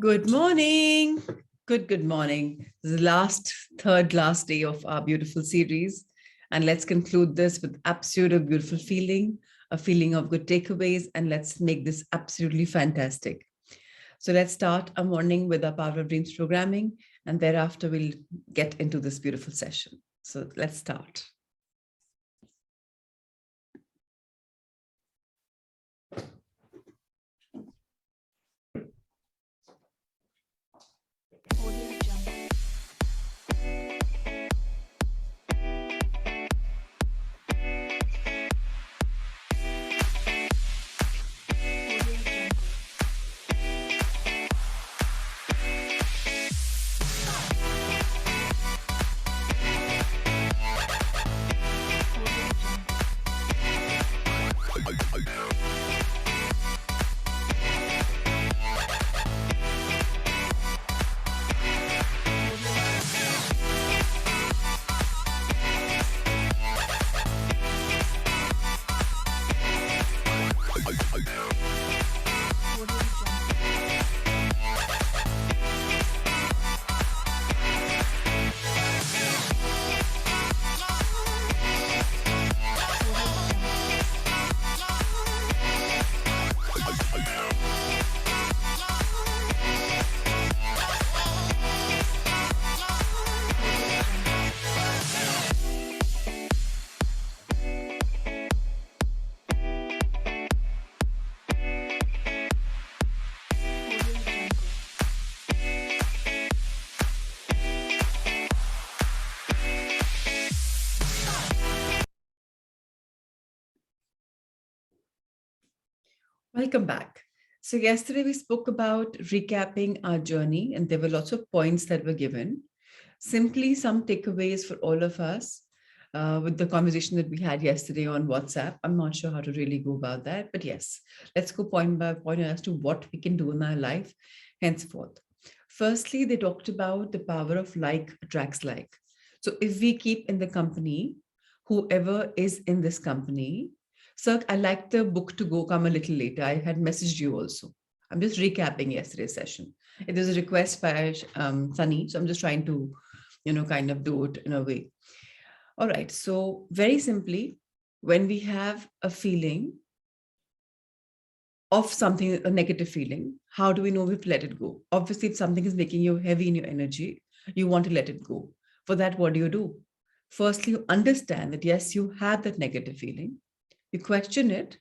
Good morning. Good morning. This is the third last day of our beautiful series. And let's conclude this with absolute beautiful feeling, a feeling of good takeaways, and let's make this absolutely fantastic. So let's start our morning with our Power of Dreams programming, and thereafter we'll get into this beautiful session. So let's start. Welcome back. So yesterday we spoke about recapping our journey, and there were lots of points that were given. Simply some takeaways for all of us with the conversation that we had yesterday on WhatsApp. I'm not sure how to really go about that, but yes, let's go point by point as to what we can do in our life henceforth. Firstly, they talked about the power of like attracts like. So if we keep in the company, whoever is in this company, Sir, I like the book to go come a little later. I had messaged you also. I'm just recapping yesterday's session. It was a request by Sunny, so I'm just trying to, kind of do it in a way. All right. So very simply, when we have a feeling of something, a negative feeling, how do we know we have to let it go? Obviously, if something is making you heavy in your energy, you want to let it go. For that, what do? Firstly, you understand that yes, you have that negative feeling. You question it.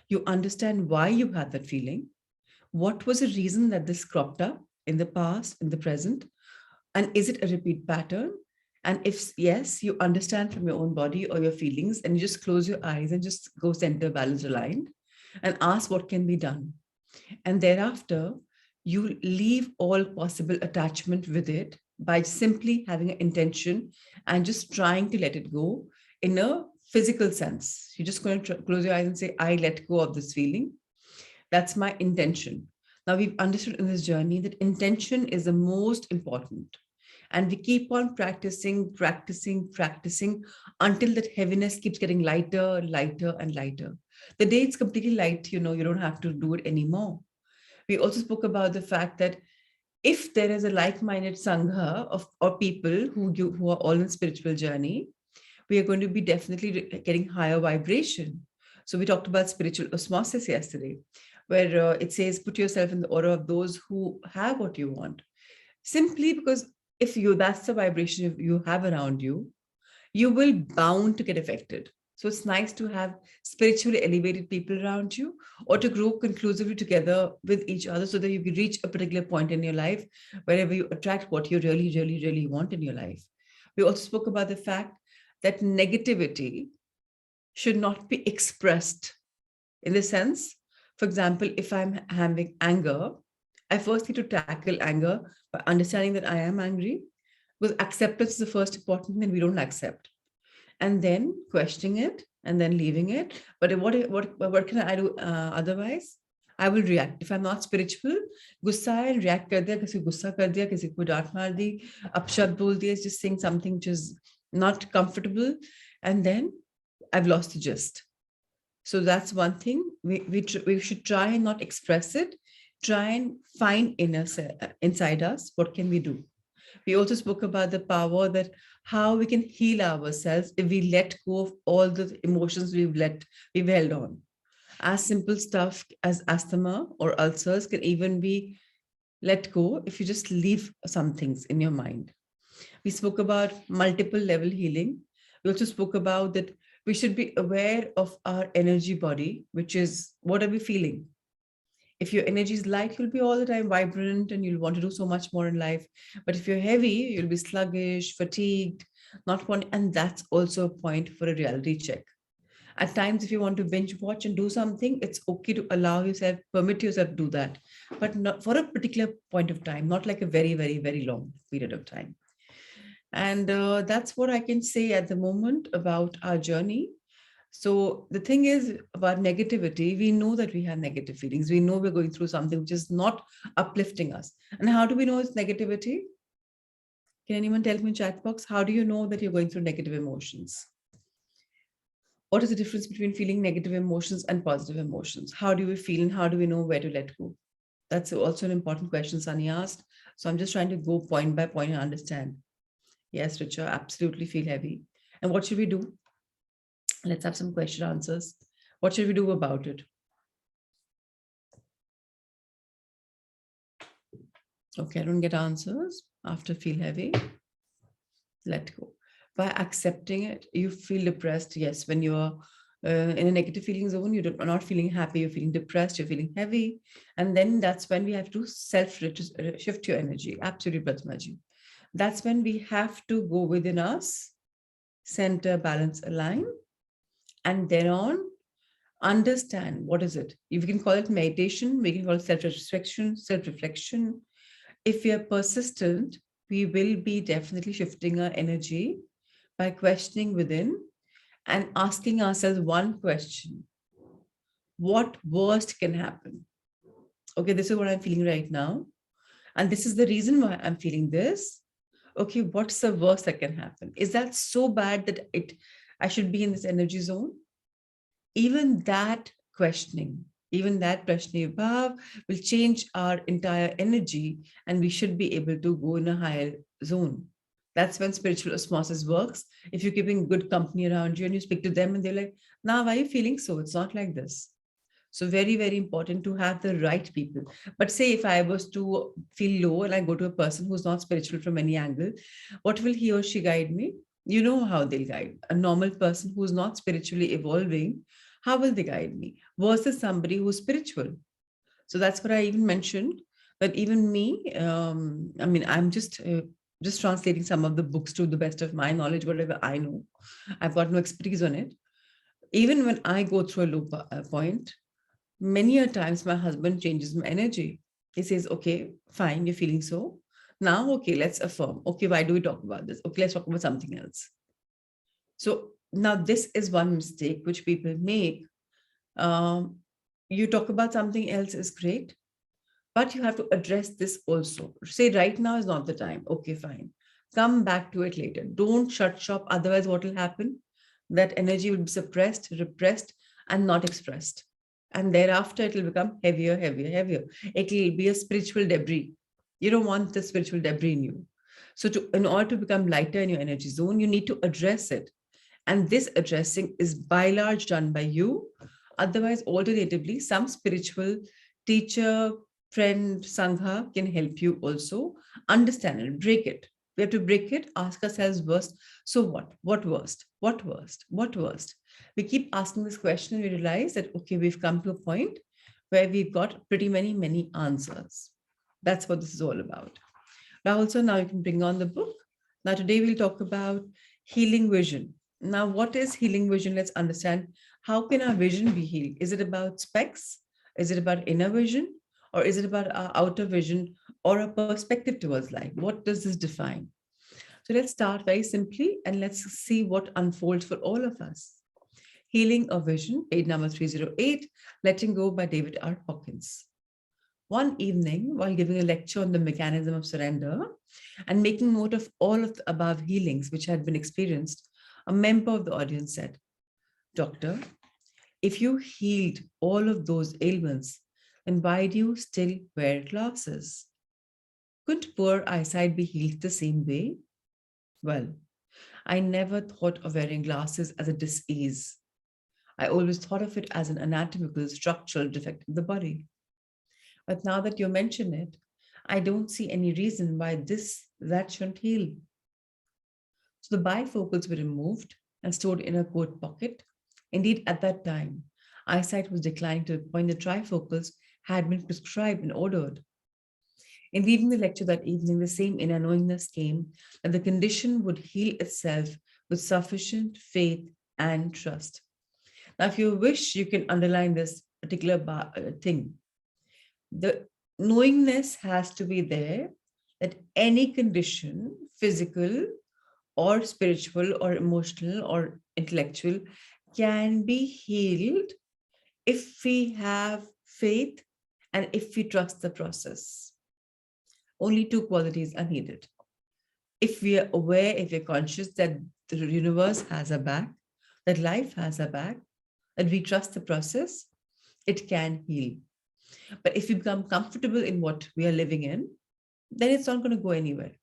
You understand why you had that feeling. What was the reason that this cropped up in the past, in the present? And is it a repeat pattern? And if yes, you understand from your own body or your feelings, and you just close your eyes and just go center, balance, aligned, and ask what can be done. And thereafter, you leave all possible attachment with it by simply having an intention and just trying to let it go in a physical sense. You're just going to close your eyes and say, I let go of this feeling. That's my intention. Now, we've understood in this journey that intention is the most important. And we keep on practicing until that heaviness keeps getting lighter, lighter, and lighter. The day it's completely light, you don't have to do it anymore. We also spoke about the fact that if there is a like-minded sangha of or people who are all in spiritual journey, we are going to be definitely getting higher vibration. So we talked about spiritual osmosis yesterday, where it says put yourself in the order of those who have what you want. Simply because if that's the vibration you have around you, you will bound to get affected. So it's nice to have spiritually elevated people around you, or to grow conclusively together with each other, so that you can reach a particular point in your life wherever you attract what you really, really, really want in your life. We also spoke about the fact that negativity should not be expressed, in the sense, for example, if I'm having anger, I first need to tackle anger by understanding that I am angry, because acceptance is the first important thing we don't accept, and then questioning it and then leaving it. But what can I do otherwise? I will react. If I'm not spiritual, गुस्सा है, react कर दिया, किसी को गुस्सा कर दिया, किसी को डांट मार दी, अपशब्द बोल दिया, just saying something which is not comfortable, and then I've lost the gist. So that's one thing. We should try and not express it. Try and find inside us, what can we do? We also spoke about the power, that how we can heal ourselves if we let go of all the emotions we've held on. As simple stuff as asthma or ulcers can even be let go if you just leave some things in your mind. We spoke about multiple level healing. We also spoke about that we should be aware of our energy body, which is, what are we feeling? If your energy is light, you'll be all the time vibrant and you'll want to do so much more in life. But if you're heavy, you'll be sluggish, fatigued, not want, and that's also a point for a reality check. At times, if you want to binge watch and do something, it's okay to allow yourself, permit yourself to do that, but not for a particular point of time, not like a very, very, very long period of time. And that's what I can say at the moment about our journey. So the thing is about negativity, we know that we have negative feelings. We know we're going through something which is not uplifting us. And how do we know it's negativity? Can anyone tell me in chat box, how do you know that you're going through negative emotions? What is the difference between feeling negative emotions and positive emotions? How do we feel and how do we know where to let go? That's also an important question Sunny asked. So I'm just trying to go point by point and understand. Yes, Richa, absolutely feel heavy. And what should we do? Let's have some question answers. What should we do about it? Okay, I don't get answers. After feel heavy, let go. By accepting it, you feel depressed. Yes, when you're in a negative feeling zone, you're not feeling happy, you're feeling depressed, you're feeling heavy. And then that's when we have to shift your energy. Absolutely, Pratmaji. That's when we have to go within us, center, balance, align, and then on, understand what is it. If we can call it meditation, we can call it self-reflection. If we are persistent, we will be definitely shifting our energy by questioning within and asking ourselves one question: what worst can happen? Okay, this is what I'm feeling right now, and this is the reason why I'm feeling this. Okay, what's the worst that can happen? Is that so bad that I should be in this energy zone? Even that questioning above will change our entire energy, and we should be able to go in a higher zone. That's when spiritual osmosis works. If you're keeping good company around you and you speak to them and they're like, now, why are you feeling so? It's not like this. So very, very important to have the right people. But say if I was to feel low and I go to a person who's not spiritual from any angle, what will he or she guide me? You know how they'll guide. A normal person who's not spiritually evolving, how will they guide me? Versus somebody who's spiritual. So that's what I even mentioned, that even me, I'm just translating some of the books to the best of my knowledge, whatever I know. I've got no expertise on it. Even when I go through a low point, many a times my husband changes my energy. He says, okay, fine, you're feeling so. Now, okay, let's affirm. Okay, why do we talk about this? Okay, let's talk about something else. So now this is one mistake which people make. You talk about something else is great, but you have to address this also. Say right now is not the time. Okay, fine. Come back to it later. Don't shut shop. Otherwise, what will happen? That energy will be suppressed, repressed, and not expressed. And thereafter, it will become heavier, heavier, heavier. It will be a spiritual debris. You don't want the spiritual debris in you. So in order to become lighter in your energy zone, you need to address it. And this addressing is by large done by you. Otherwise, alternatively, some spiritual teacher, friend, sangha can help you also understand it, break it. We have to break it, ask ourselves worst. So what? What worst? What worst? What worst? We keep asking this question and we realize that, okay, we've come to a point where we've got pretty many answers. That's what this is all about. Also, now you can bring on the book. Now, today we'll talk about healing vision. Now, what is healing vision? Let's understand, how can our vision be healed? Is it about specs? Is it about inner vision? Or is it about our outer vision or a perspective towards life? What does this define? So let's start very simply and let's see what unfolds for all of us. Healing a Vision, page number 308, Letting Go by David R. Hawkins. One evening, while giving a lecture on the mechanism of surrender and making note of all of the above healings which had been experienced, a member of the audience said, "Doctor, if you healed all of those ailments, then why do you still wear glasses? Couldn't poor eyesight be healed the same way?" Well, I never thought of wearing glasses as a disease. I always thought of it as an anatomical structural defect in the body. But now that you mention it, I don't see any reason why that shouldn't heal. So the bifocals were removed and stored in a coat pocket. Indeed, at that time, eyesight was declining to the point that trifocals had been prescribed and ordered. In leaving the lecture that evening, the same inner knowingness came that the condition would heal itself with sufficient faith and trust. Now, if you wish, you can underline this particular thing. The knowingness has to be there that any condition, physical or spiritual or emotional or intellectual, can be healed if we have faith and if we trust the process. Only two qualities are needed. If we are aware, if we're conscious that the universe has a back, that life has a back, that we trust the process, it can heal. But if we become comfortable in what we are living in, then it's not going to go anywhere.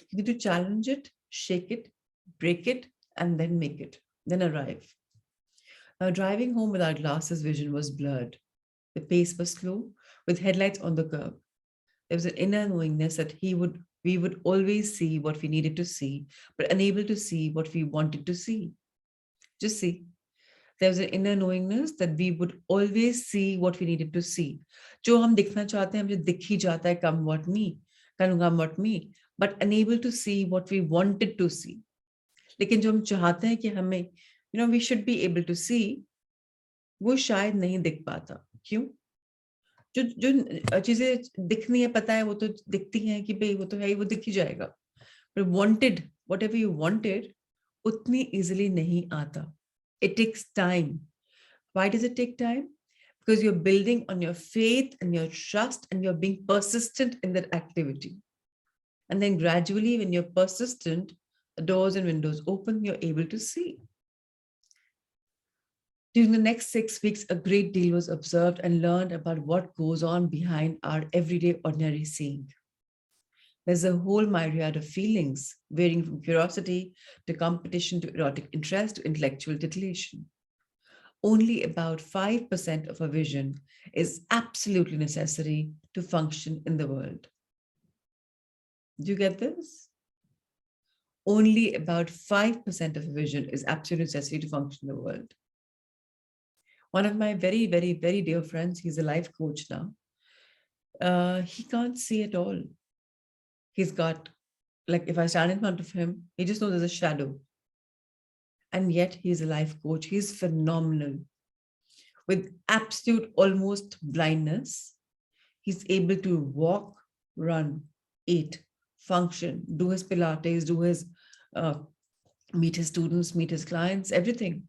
You need to challenge it, shake it, break it, and then make it, then arrive. Now, driving home without glasses, vision was blurred. The pace was slow, with headlights on the curb. There was an inner knowingness that we would always see what we needed to see, but unable to see what we wanted to see. Just see. There was an inner knowingness that we would always see what we needed to see. जो हम दिखना चाहते हैं, मुझे दिख ही जाता है, come what me, but unable to see what we wanted to see. लेकिन जो हम चाहते हैं कि हमें, we should be able to see, वो शायद नहीं दिख पाता. क्यों? जो चीजें दिखनी है, पता है, वो तो दिखती हैं कि भाई वो तो है ही, वो दिख ही जाएगा. But wanted, whatever you wanted, उतनी easily नहीं आता. It takes time. Why does it take time? Because you're building on your faith and your trust and you're being persistent in that activity. And then gradually, when you're persistent, the doors and windows open, you're able to see. During the next 6 weeks, a great deal was observed and learned about what goes on behind our everyday ordinary seeing. There's a whole myriad of feelings, varying from curiosity to competition to erotic interest to intellectual titillation. Only about 5% of a vision is absolutely necessary to function in the world. Do you get this? Only about 5% of a vision is absolutely necessary to function in the world. One of my very, very, very dear friends, he's a life coach now. He can't see at all. He's got, like, if I stand in front of him, he just knows there's a shadow. And yet he's a life coach. He's phenomenal. With absolute almost blindness, he's able to walk, run, eat, function, do his Pilates, do his, meet his students, meet his clients, everything.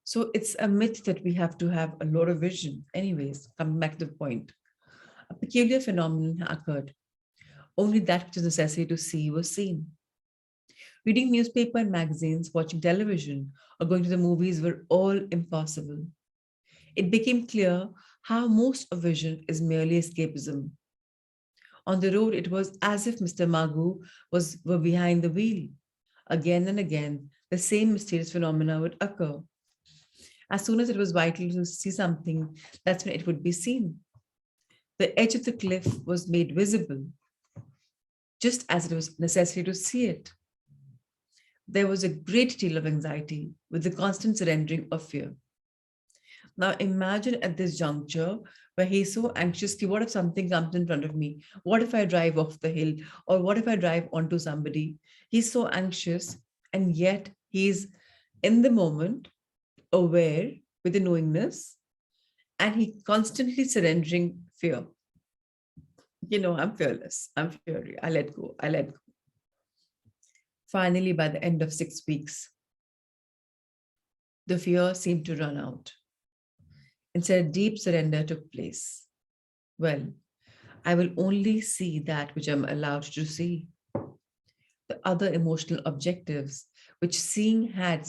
So it's a myth that we have to have a lot of vision. Anyways, coming back to the point, a peculiar phenomenon occurred. Only that which is necessary to see was seen. Reading newspaper and magazines, watching television, or going to the movies were all impossible. It became clear how most of vision is merely escapism. On the road, it was as if Mr. Magoo were behind the wheel. Again and again, the same mysterious phenomena would occur. As soon as it was vital to see something, that's when it would be seen. The edge of the cliff was made visible. just as it was necessary to see it. There was a great deal of anxiety with the constant surrendering of fear. Now imagine at this juncture where he's so anxious, ki, what if something comes in front of me? What if I drive off the hill? Or what if I drive onto somebody? He's so anxious, and yet he's in the moment, aware with the knowingness, and he constantly surrendering fear. I'm fearless. I'm fearless. I let go. I let go. Finally, by the end of 6 weeks, the fear seemed to run out. Instead, deep surrender took place. Well, I will only see that which I'm allowed to see. The other emotional objectives, which seeing had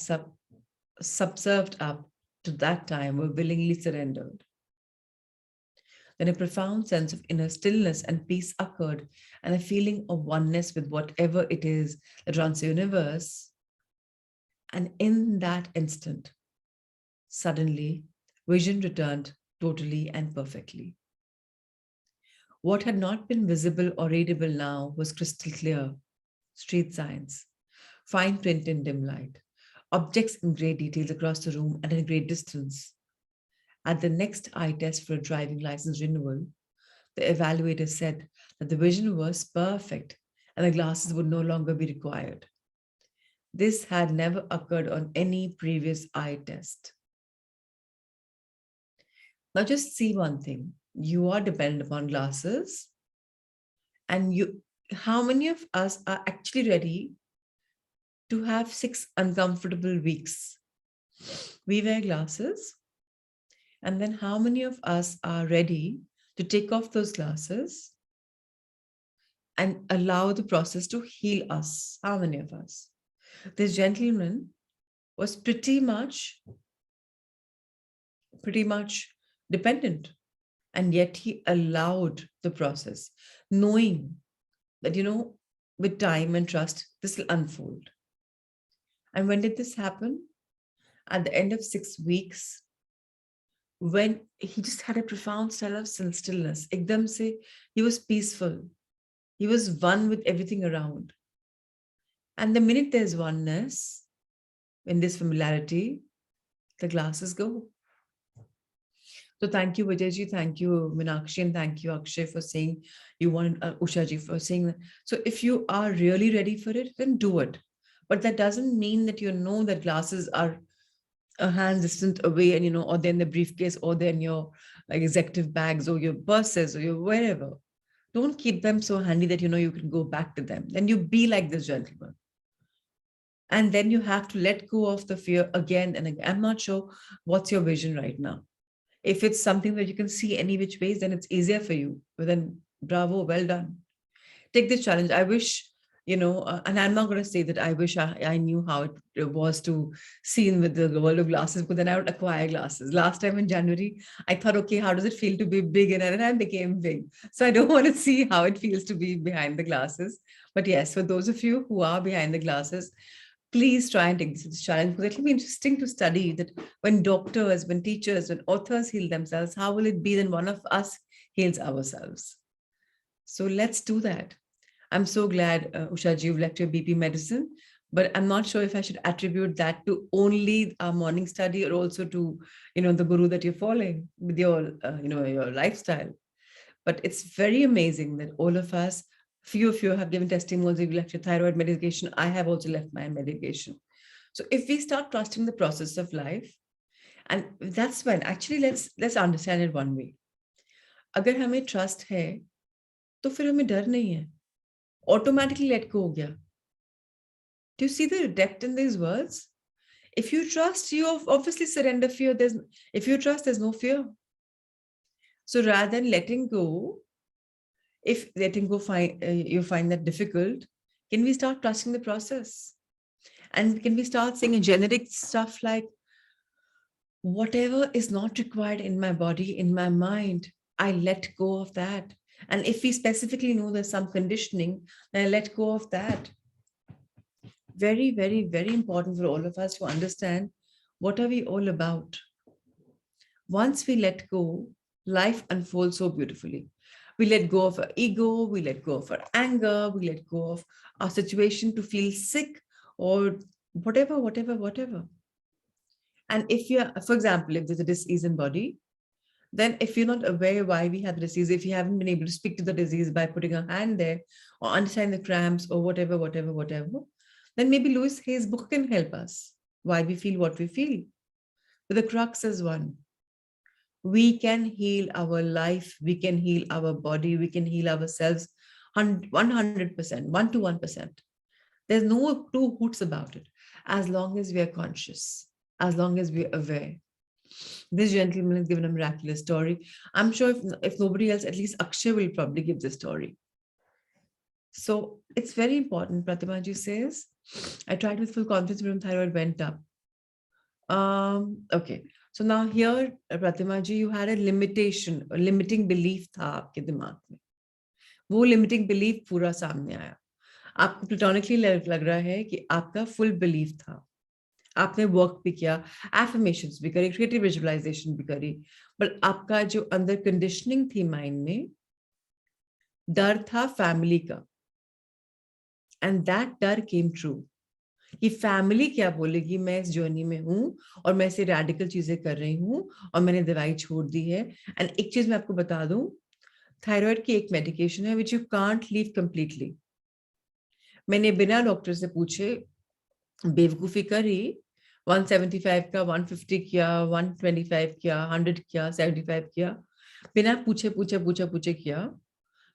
subserved up to that time, were willingly surrendered. Then a profound sense of inner stillness and peace occurred, and a feeling of oneness with whatever it is that runs the universe. And in that instant, suddenly, vision returned totally and perfectly. What had not been visible or readable now was crystal clear: street signs, fine print in dim light, objects in great details across the room and in great distance. At the next eye test for a driving license renewal, the evaluator said that the vision was perfect and the glasses would no longer be required. This had never occurred on any previous eye test. Now just see one thing. You are dependent upon glasses, and how many of us are actually ready to have 6 uncomfortable weeks? We wear glasses, and then how many of us are ready to take off those glasses and allow the process to heal us? How many of us? This gentleman was pretty much dependent, and yet he allowed the process, knowing that, with time and trust, this will unfold. And when did this happen? At the end of 6 weeks, when he just had a profound sense of stillness. Ekdam se, he was peaceful. He was one with everything around. And the minute there's oneness, when there's familiarity, the glasses go. So thank you, Vijayji. Thank you, Meenakshi, and thank you, Akshay, for saying you want Ushaji for saying that. So if you are really ready for it, then do it. But that doesn't mean that you know that glasses are a hand distant away, and or they're in the briefcase, or they're in your like executive bags or your purses or your wherever. Don't keep them so handy that you can go back to them. Then you be like this gentleman. And then you have to let go of the fear again and again. I'm not sure what's your vision right now. If it's something that you can see any which ways, then it's easier for you. But then bravo, well done. Take this challenge. I wish, and I'm not going to say that I wish I knew how it was to see in with the world of glasses, because then I would acquire glasses. Last time in January, I thought, okay, how does it feel to be big? And then I became big. So I don't want to see how it feels to be behind the glasses. But yes, for those of you who are behind the glasses, please try and take this challenge, because it will be interesting to study that when doctors, when teachers, when authors heal themselves, how will it be then one of us heals ourselves? So let's do that. I'm so glad, Ushaji, you've left your BP medicine, but I'm not sure if I should attribute that to only our morning study or also to, the guru that you're following with your, your lifestyle. But it's very amazing that all of us, few of you have given testimonials, you've left your thyroid medication. I have also left my medication. So if we start trusting the process of life, and that's when actually let's understand it one way. अगर हमें trust है, तो फिर हमें डर नहीं है. Automatically let go हो गया. Do you see the depth in these words? If you trust, you obviously surrender fear. If you trust, there's no fear. So rather than letting go, if letting go you find that difficult, can we start trusting the process? And can we start saying generic stuff like, whatever is not required in my body, in my mind, I let go of that. And if we specifically know there's some conditioning, then I let go of that. Very, very, very important for all of us to understand, what are we all about? Once we let go, life unfolds so beautifully. We let go of our ego, we let go of our anger, we let go of our situation to feel sick or whatever. And if you're, for example, if there's a disease in body, then if you're not aware why we have the disease, if you haven't been able to speak to the disease by putting a hand there or understand the cramps or whatever, then maybe Louis Hay's book can help us. Why we feel what we feel. But the crux is one. We can heal our life, we can heal our body, we can heal ourselves 100%, 1 to 1%. There's no two hoots about it. As long as we are conscious, as long as we're aware. This gentleman has given a miraculous story. I'm sure if nobody else, at least Akshay will probably give the story. So it's very important, Pratimaji says. I tried with full confidence when thyroid went up. Okay. So now here, Pratima ji, you had a limitation, a limiting belief था आपके दिमाग में. वो limiting belief पूरा सामने आया. आपको platonically लग रहा है कि आपका full belief था. आपने work भी किया, affirmations भी करी, creative visualization भी करी, but आपका जो अंदर conditioning थी mind में, डर था family का. And that डर came true. कि फैमिली क्या बोलेगी, मैं इस जर्नी में हूं और मैं ऐसे रेडिकल चीजें कर रही हूं और मैंने दवाई छोड़ दी है. एंड एक चीज मैं आपको बता दूं, थायराइड की एक मेडिकेशन है which you can't leave completely. मैंने बिना डॉक्टर से पूछे बेवकूफी करी, 175 का 150 किया, 125 किया, 100 किया, 75 किया, बिना पूछे किया,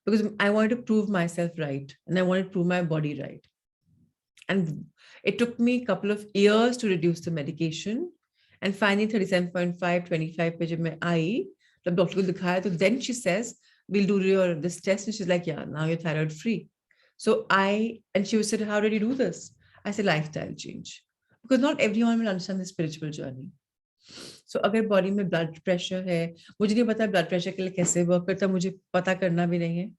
because I wanted to prove myself right and I wanted to prove my body right. And it took me a couple of years to reduce the medication. And finally, 37.5, 25 पे जब मैं आई, तब डॉक्टर को दिखाया, तो then she says, we'll do this test. And she's like, yeah, now you're thyroid free. So and she said, how did you do this? I said, lifestyle change. Because not everyone will understand the spiritual journey. So अगर body में blood pressure है, मुझे नहीं पता blood pressure के लिए कैसे work करता, मुझे पता करना भी नहीं है.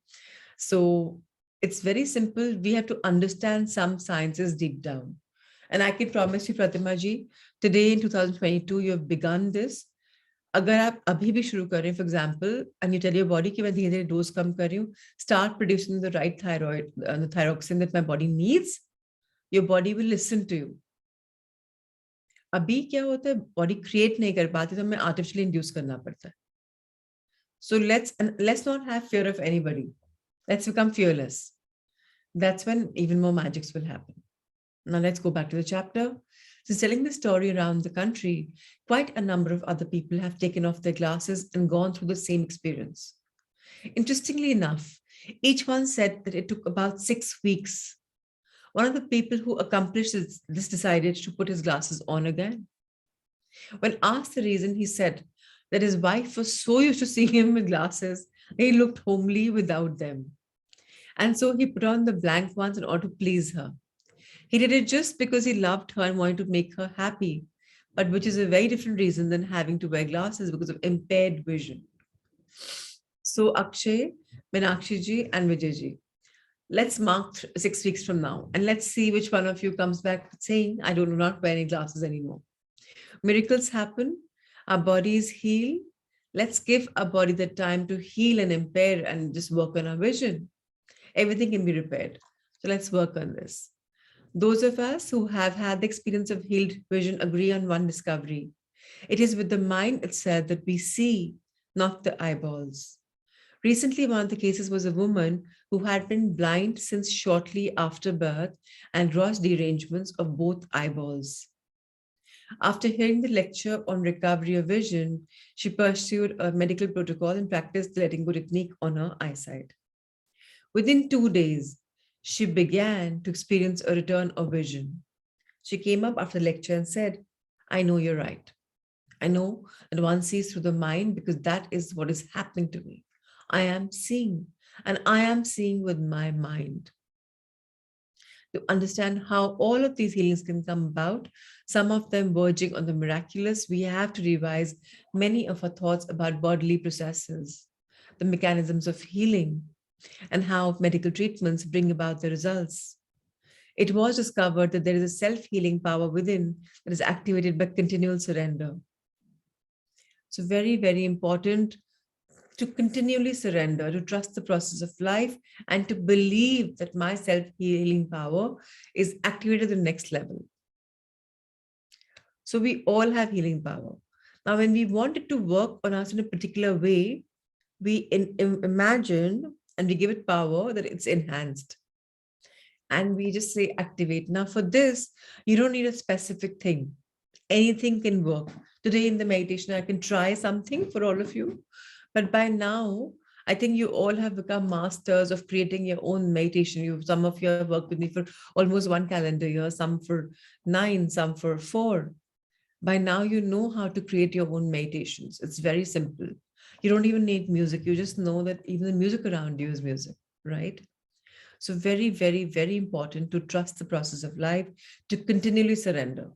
So it's very simple. We have to understand some sciences deep down. And I can promise you, Pratima ji, today in 2022, you have begun this. अगर आप अभी भी शुरू करें, for example, and you tell your body कि मैं धीरे-धीरे dose कम कर रही हूँ, start producing the right the thyroxine that my body needs, your body will listen to you. अभी क्या होता है, body create नहीं कर पाती, तो हमें artificially induce करना पड़ता है. So let's not have fear of anybody. Let's become fearless. That's when even more magics will happen. Now let's go back to the chapter. Since telling the story around the country, quite a number of other people have taken off their glasses and gone through the same experience. Interestingly enough, each one said that it took about 6 weeks. One of the people who accomplished this decided to put his glasses on again. When asked the reason, he said that his wife was so used to seeing him with glasses, he looked homely without them. And so he put on the blank ones in order to please her. He did it just because he loved her and wanted to make her happy, but which is a very different reason than having to wear glasses because of impaired vision. So Akshay, Meenakshi ji and Vijay ji, let's mark 6 weeks from now and let's see which one of you comes back saying, I do not wear any glasses anymore. Miracles happen, our bodies heal. Let's give our body the time to heal and impair and just work on our vision. Everything can be repaired. So let's work on this. Those of us who have had the experience of healed vision agree on one discovery. It is with the mind itself that we see, not the eyeballs. Recently, one of the cases was a woman who had been blind since shortly after birth and gross derangements of both eyeballs. After hearing the lecture on recovery of vision, she pursued a medical protocol and practiced the letting go technique on her eyesight. Within 2 days, she began to experience a return of vision. She came up after the lecture and said, I know you're right. I know that one sees through the mind because that is what is happening to me. I am seeing, and I am seeing with my mind. To understand how all of these healings can come about, some of them verging on the miraculous, we have to revise many of our thoughts about bodily processes, the mechanisms of healing, and how medical treatments bring about the results. It was discovered that there is a self-healing power within that is activated by continual surrender. So very, very important to continually surrender, to trust the process of life, and to believe that my self healing power is activated to the next level. So we all have healing power. Now, when we want it to work on us in a particular way, we imagine and we give it power that it's enhanced. And we just say activate. Now, for this, you don't need a specific thing. Anything can work. Today in the meditation, I can try something for all of you. But by now, I think you all have become masters of creating your own meditation. Some of you have worked with me for almost 1 calendar year, some for 9, some for 4. By now, you know how to create your own meditations. It's very simple. You don't even need music. You just know that even the music around you is music, right? So very, very, very important to trust the process of life, to continually surrender.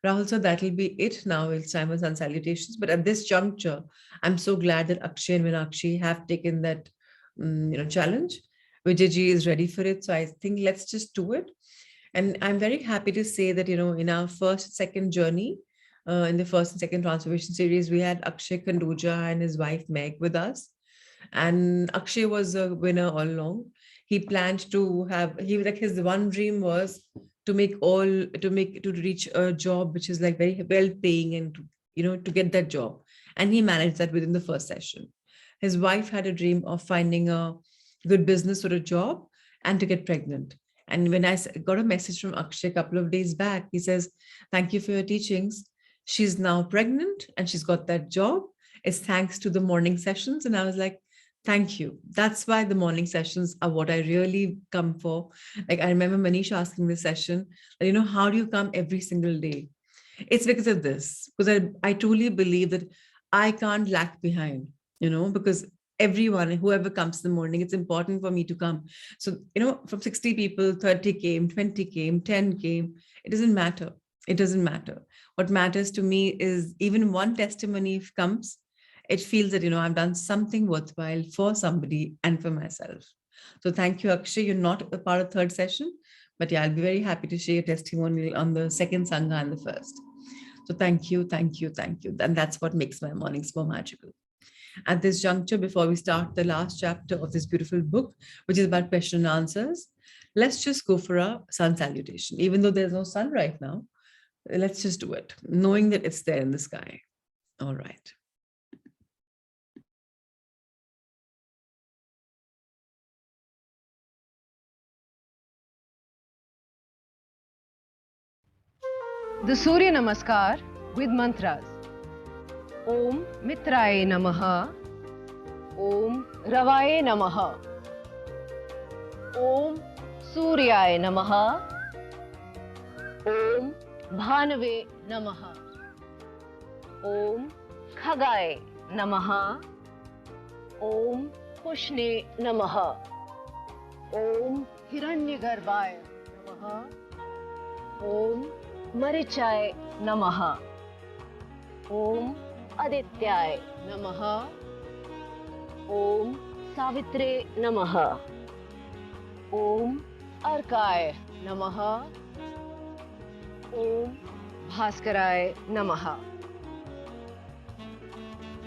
Rahul, so that'll be it now. It's time for sun salutations. But at this juncture, I'm so glad that Akshay and Meenakshi have taken that challenge. Vijayji is ready for it. So I think let's just do it. And I'm very happy to say that, in our first, second journey, in the first and second transformation series, we had Akshay Kanduja and his wife Meg with us. And Akshay was a winner all along. He planned to have, his one dream was to reach a job which is like very well paying, and to get that job. And he managed that within the first session. His wife had a dream of finding a good business or a job and to get pregnant. And when I got a message from Akshay a couple of days back, he says, "Thank you for your teachings. She's now pregnant and she's got that job. It's thanks to the morning sessions." And I was like, thank you. That's why the morning sessions are what I really come for. Like, I remember Manish asking this session, how do you come every single day? It's because of this, because I truly believe that I can't lag behind, because everyone, whoever comes in the morning, it's important for me to come. So, from 60 people, 30 came, 20 came, 10 came. It doesn't matter. It doesn't matter. What matters to me is even one testimony comes, it feels that, I've done something worthwhile for somebody and for myself. So thank you, Akshay. You're not a part of third session, but yeah, I'll be very happy to share your testimonial on the second Sangha and the first. So thank you, thank you, thank you. And that's what makes my mornings more magical. At this juncture, before we start the last chapter of this beautiful book, which is about question and answers, let's just go for a sun salutation. Even though there's no sun right now, let's just do it, knowing that it's there in the sky. All right. The Surya Namaskar with mantras. Om Mitraye Namaha. Om Ravaye Namaha. Om Suryaye Namaha. Om Bhanave Namaha. Om Khagaye Namaha. Om Pushne Namaha. Om Hiranyagarbhaye Namaha. Om Marichaye Namaha. Om Adityaye Namaha. Om Savitre Namaha. Om Arkaye Namaha. Om Bhaskaraye Namaha.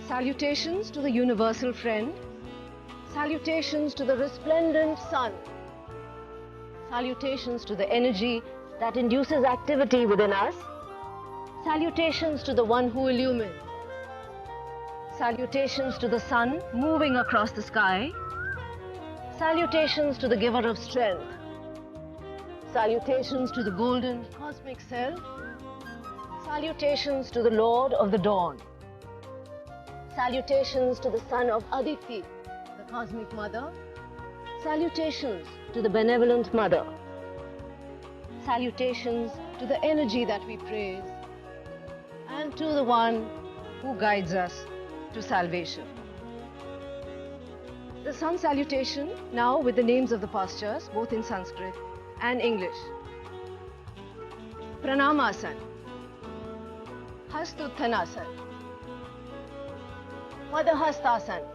Salutations to the universal friend. Salutations to the resplendent sun. Salutations to the energy that induces activity within us. Salutations to the one who illumines. Salutations to the sun moving across the sky. Salutations to the giver of strength. Salutations to the golden cosmic self. Salutations to the Lord of the dawn. Salutations to the son of Aditi, the cosmic mother. Salutations to the benevolent mother. Salutations to the energy that we praise, and to the one who guides us to salvation. The sun salutation now with the names of the postures, both in Sanskrit and English. Pranamasana, Hastuttanasana, Padahastasana,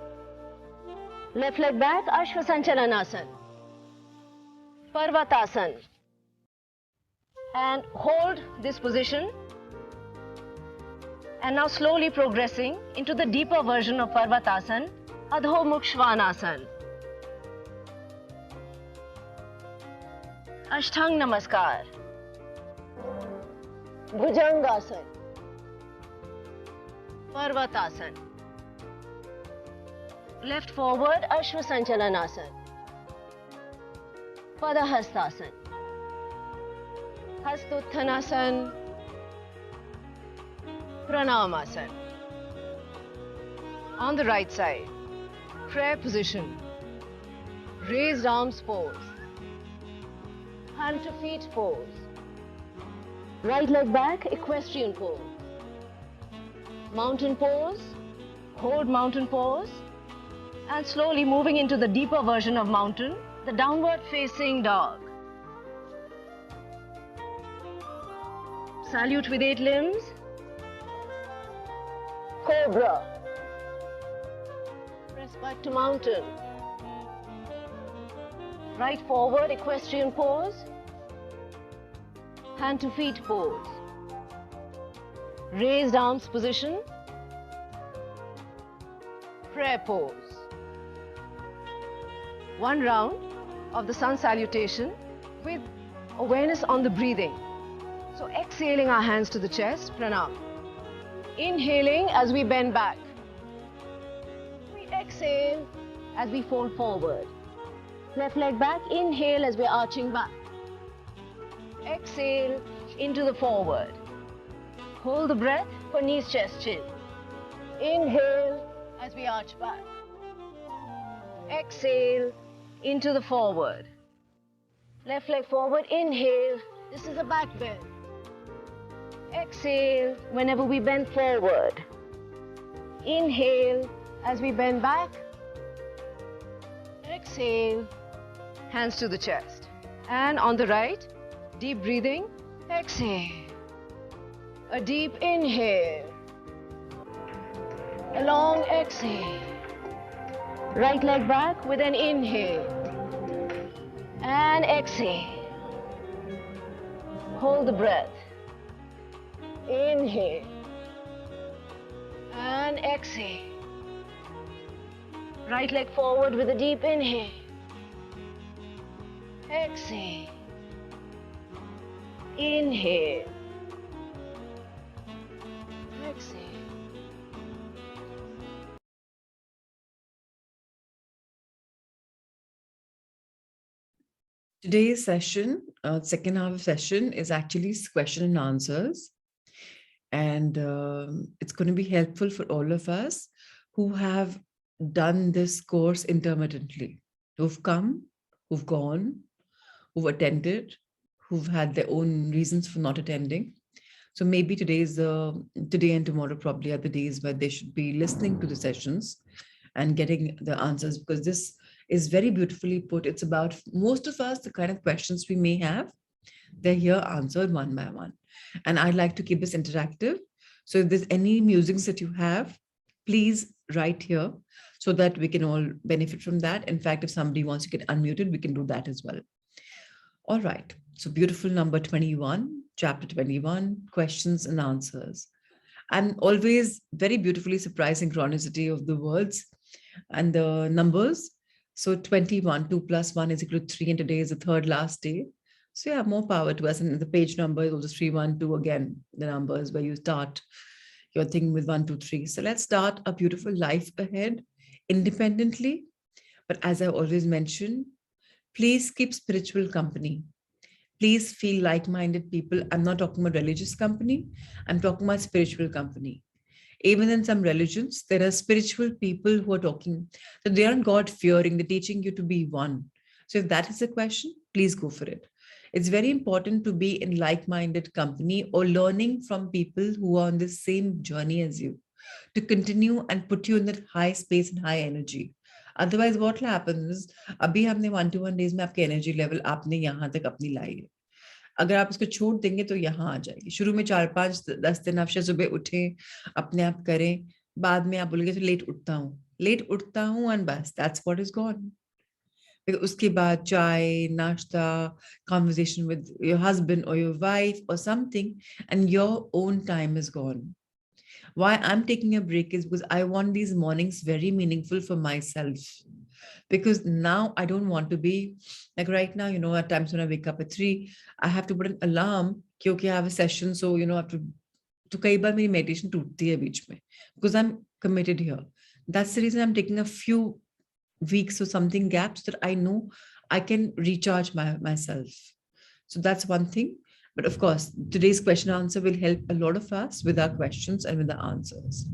left leg back, Ashvasanchalanasana, Parvatasana. And hold this position, and now slowly progressing into the deeper version of Parvatasana, Adho Mukh Svanasana, Ashtang Namaskar, Bhujangasana, Parvatasana, left forward Ashwa Sanchalanasana, Padahastasana, Hastuttanasana, Pranamasana. On the right side, prayer position, raised arms pose, hand to feet pose, right leg back, equestrian pose, mountain pose, hold mountain pose, and slowly moving into the deeper version of mountain, the downward facing dog. Salute with 8 limbs, cobra, press back to mountain, right forward equestrian pose, hand to feet pose, raised arms position, prayer pose. One round of the sun salutation with awareness on the breathing. So exhaling our hands to the chest, pranam. Inhaling as we bend back. We exhale as we fold forward. Left leg back, inhale as we're arching back. Exhale into the forward. Hold the breath for knees, chest, chin. Inhale as we arch back. Exhale into the forward. Left leg forward, inhale. This is a back bend. Exhale whenever we bend forward. Inhale as we bend back. Exhale, hands to the chest. And on the right, deep breathing. Exhale. A deep inhale. A long exhale. Right leg back with an inhale. And exhale. Hold the breath. Inhale. And exhale. Right leg forward with a deep inhale. Exhale. Inhale. Exhale. Today's session, second half of session, is actually question and answers. And it's going to be helpful for all of us who have done this course intermittently, who've come, who've gone, who've attended, who've had their own reasons for not attending. So maybe today and tomorrow probably are the days where they should be listening to the sessions and getting the answers, because this is very beautifully put. It's about most of us, the kind of questions we may have, they're here answered one by one. And I'd like to keep this interactive. So if there's any musings that you have, please write here so that we can all benefit from that. In fact, if somebody wants to get unmuted, we can do that as well. All right. So beautiful number 21, chapter 21, questions and answers. And always very beautifully surprised synchronicity of the words and the numbers. So 21, 2 plus 1 is equal to 3, and today is the third last day. So yeah, more power to us. And the page number is also 312 again, the numbers where you start your thing with 1, 2, 3. So let's start a beautiful life ahead independently. But as I always mention, please keep spiritual company. Please feel like-minded people. I'm not talking about religious company. I'm talking about spiritual company. Even in some religions, there are spiritual people who are talking. So they aren't God-fearing. They're teaching you to be one. So if that is a question, please go for it. It's very important to be in like-minded company or learning from people who are on the same journey as you, to continue and put you in that high space and high energy. Otherwise, what will happen is, अभी हमने 1-to-1 days में आपके energy level आपने यहाँ तक अपनी लाई है. अगर आप इसको छोड़ देंगे तो यहाँ आ जाएगी. शुरू में 4-5-10 दिन आप सुबह उठें, अपने आप करें, बाद में आप बोलेंगे तो लेट उठता हूँ and बस, that's what is gone. उसके बाद चाय, नाश्ता, conversation with your husband or your wife or something, and your own time is gone. Why I'm taking a break is because I want these mornings very meaningful for myself. Because now I don't want to be like right now, at times when I wake up at 3, I have to put an alarm because I have a session. So, I have to कई बार मेरी meditation टूटती है बीच में because I'm committed here. That's the reason I'm taking a few weeks or something gaps that I know I can recharge myself. So that's one thing. But of course, today's question answer will help a lot of us with our questions and with the answers.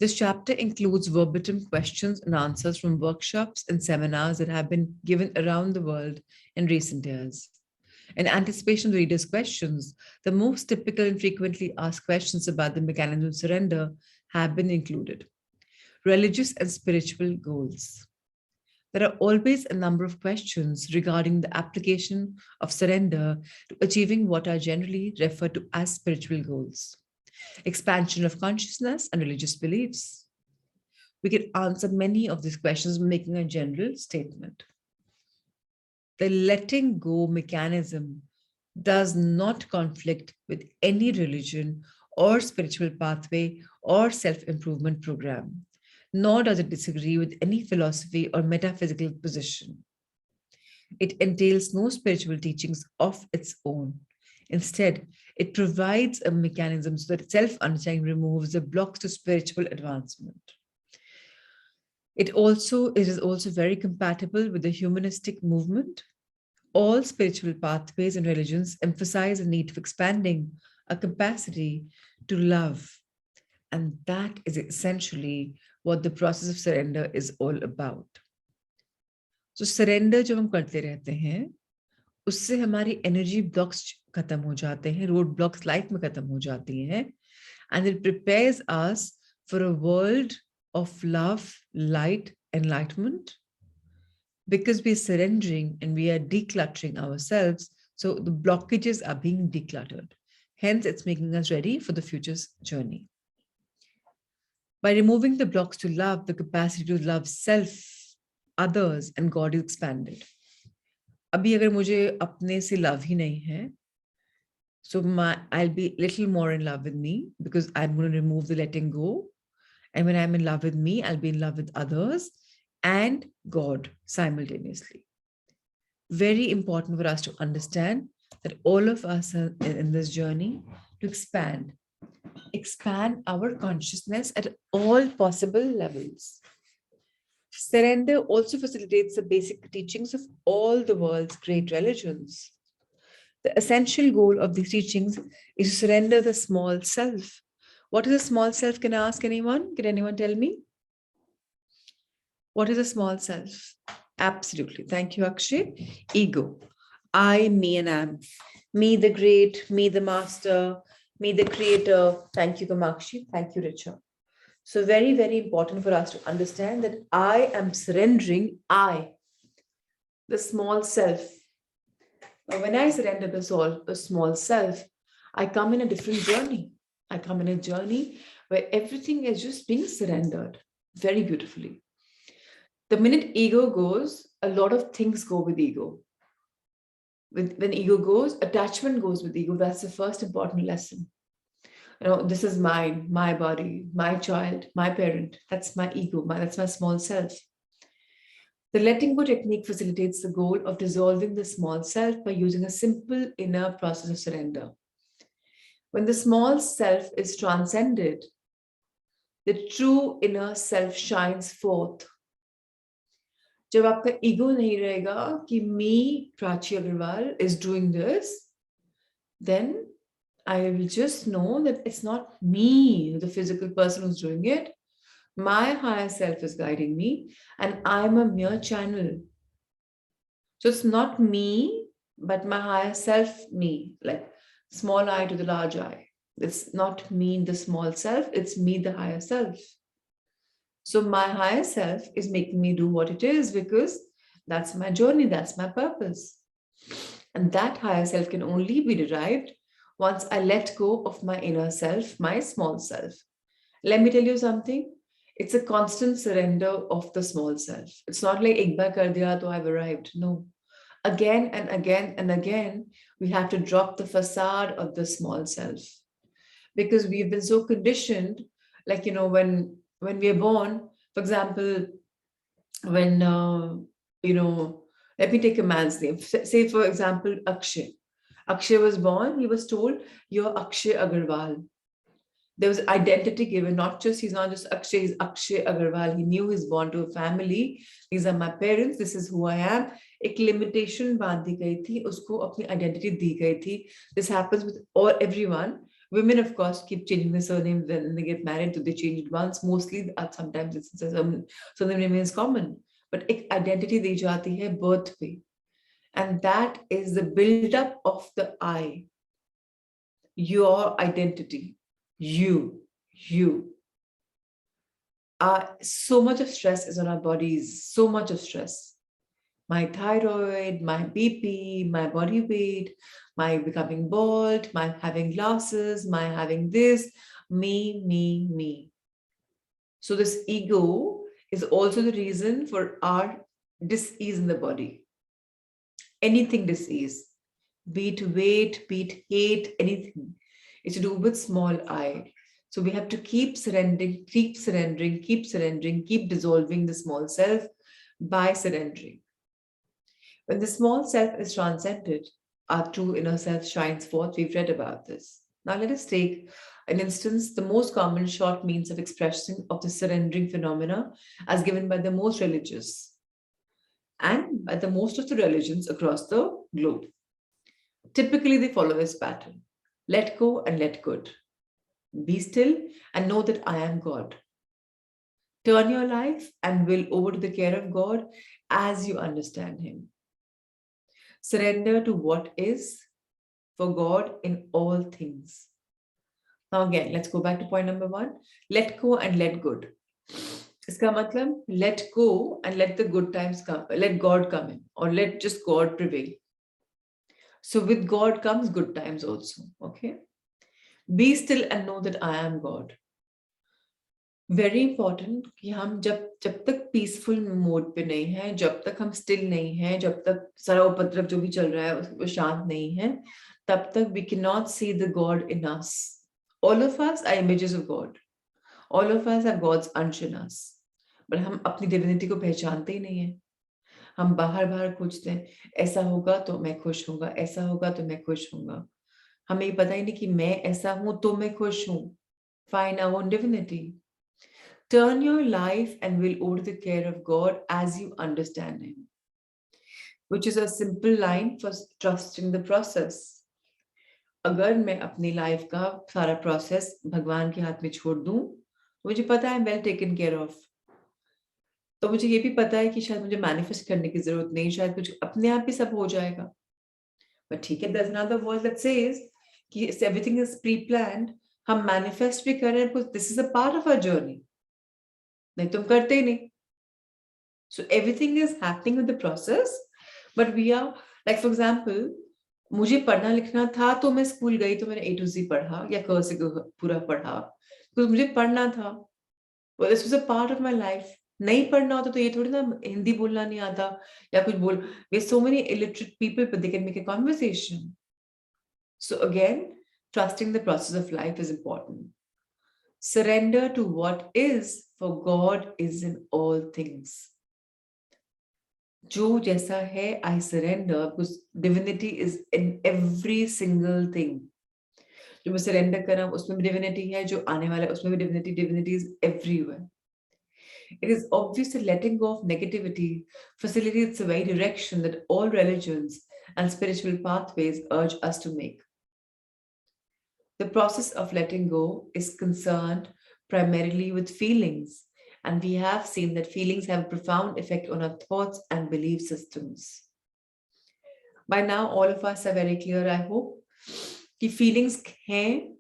This chapter includes verbatim questions and answers from workshops and seminars that have been given around the world in recent years. In anticipation of the reader's questions, the most typical and frequently asked questions about the mechanism of surrender have been included. Religious and spiritual goals. There are always a number of questions regarding the application of surrender to achieving what are generally referred to as spiritual goals. Expansion of consciousness and religious beliefs. We can answer many of these questions by making a general statement. The letting go mechanism does not conflict with any religion or spiritual pathway or self-improvement program, nor does it disagree with any philosophy or metaphysical position. It entails no spiritual teachings of its own. Instead, it provides a mechanism so that self-understanding removes the blocks to spiritual advancement. It is also very compatible with the humanistic movement. All spiritual pathways and religions emphasize the need of expanding a capacity to love. And that is essentially what the process of surrender is all about. So surrender जब हम करते रहते हैं, उससे हमारी energy blocks खत्म हो जाते हैं, road blocks life में खत्म हो जाती हैं, and it prepares us for a world of love, light, enlightenment, because we are surrendering and we are decluttering ourselves. So the blockages are being decluttered. Hence, it's making us ready for the future's journey. By removing the blocks to love, the capacity to love self, others, and God is expanded. अभी अगर मुझे अपने से love ही नहीं है, so I'll be a little more in love with me because I'm going to remove the letting go. And when I'm in love with me, I'll be in love with others and God simultaneously. Very important for us to understand that all of us are in this journey to expand our consciousness at all possible levels. Surrender also facilitates the basic teachings of all the world's great religions. The essential goal of these teachings is to surrender the small self. What is a small self? Can I ask anyone? Can anyone tell me? What is a small self? Absolutely. Thank you, Akshay. Ego. I, me, and am. Me, the great, me, the master, me, the creator. Thank you, Kamakshi. Thank you, Richa. So very, very important for us to understand that I am surrendering I, the small self. Now, when I surrender the small self, I come in a different journey. I come in a journey where everything is just being surrendered very beautifully. The minute ego goes, a lot of things go with ego. When ego goes, attachment goes with ego. That's the first important lesson. This is mine, my body, my child, my parent. That's my ego. That's my small self. The letting go technique facilitates the goal of dissolving the small self by using a simple inner process of surrender. When the small self is transcended, the true inner self shines forth. जब आपका ego नहीं रहेगा कि me, Prachi Agarwal, is doing this, then I will just know that it's not me, the physical person who's doing it. My higher self is guiding me, and I'm a mere channel. So it's not me, but my higher self, me, like small I to the large I. It's not me, the small self, it's me, the higher self. So my higher self is making me do what it is because that's my journey, that's my purpose. And that higher self can only be derived once I let go of my inner self, my small self. Let me tell you something. It's a constant surrender of the small self. It's not like ek baar kar diya to I've arrived. No. Again and again and again, we have to drop the facade of the small self. because we've been so conditioned, like, when we are born, for example, when, let me take a man's name. Say, for example, Akshay. Akshay was born, he was told, you're Akshay Agarwal. There was identity given, he's not just Akshay, he's Akshay Agarwal. He knew he's born to a family. These are my parents, this is who I am. एक limitation बांध दी गई थी, उसको अपनी identity दी गई थी. This happens with everyone. Women, of course, keep changing the surname when they get married, so they change it once. Mostly, sometimes surname remains common. But एक identity दी जाती है birth पे. And that is the build-up of the I. Your identity. You. So much of stress is on our bodies, so much of stress. My thyroid, my BP, my body weight, my becoming bald, my having glasses, my having this, me. So this ego is also the reason for our dis-ease in the body. Anything dis-ease, be it weight, be it hate, anything. It's to do with small I. So we have to keep surrendering, keep dissolving the small self by surrendering. When the small self is transcended, our true inner self shines forth. We've read about this. Now let us take an instance, the most common short means of expression of the surrendering phenomena as given by the most religious and by the most of the religions across the globe. Typically, they follow this pattern. Let go and let good. Be still and know that I am God. Turn your life and will over to the care of God as you understand Him. Surrender to what is for God in all things. Now again, let's go back to point number 1. Let go and let good. Iska matlab, let go and let the good times come. Let God come in, or let just God prevail. So with God comes good times also. Okay. Be still and know that I am God. Very important कि हम जब तक peaceful mode पे नहीं है, जब तक हम still नहीं है, जब तक सारा उपद्रव जो भी चल रहा है वो शांत नहीं है, तब तक we cannot see the God in us. All of us are images of God. All of us have God's अंश in us. But हम अपनी divinity को पहचानते ही नहीं है. हम बाहर खोजते हैं, ऐसा होगा तो मैं खुश होगा, ऐसा होगा तो मैं खुश होगा. हमें ये पता ही नहीं कि मैं ऐसा हूं तो मैं खुश हूं. Find our own divinity. Turn your life and will over the care of God as you understand Him, which is a simple line for trusting the process. अगर मैं अपनी लाइफ का सारा प्रोसेस भगवान के हाथ में छोड़ दूं, तो मुझे पता है वेल टेकन केयर ऑफ. तो मुझे ये भी पता है कि शायद मुझे मैनिफेस्ट करने की जरूरत नहीं, शायद कुछ अपने आप ही सब हो जाएगा. बट ठीक है, there's another word that says कि everything is pre-planned. हम मैनिफेस्ट भी कर रहे हैं because this is a part of our journey. नहीं तुम करते ही नहीं. So everything is happening with the process, but we are, like for example, मुझे पढ़ना लिखना था तो मैं स्कूल गई तो मैंने A to Z पढ़ा या क से पूरा पढ़ा, because मुझे पढ़ना था. Well, this was a part of my life. नहीं पढ़ना होता तो ये थोड़ी ना हिंदी बोलना नहीं आता या कुछ बोल. There's so many illiterate people, but they can make a conversation. So again, trusting the process of life is important. Surrender to what is, for God is in all things. जो जैसा है, I surrender, because divinity is in every single thing. जो मैं surrender कर रहा हूँ उसमें भी divinity है, जो आने वाला है उसमें भी divinity is everywhere. It is obvious that letting go of negativity facilitates the very direction that all religions and spiritual pathways urge us to make. The process of letting go is concerned primarily with feelings, and we have seen that feelings have a profound effect on our thoughts and belief systems. By now, all of us are very clear, I hope, कि feelings हैं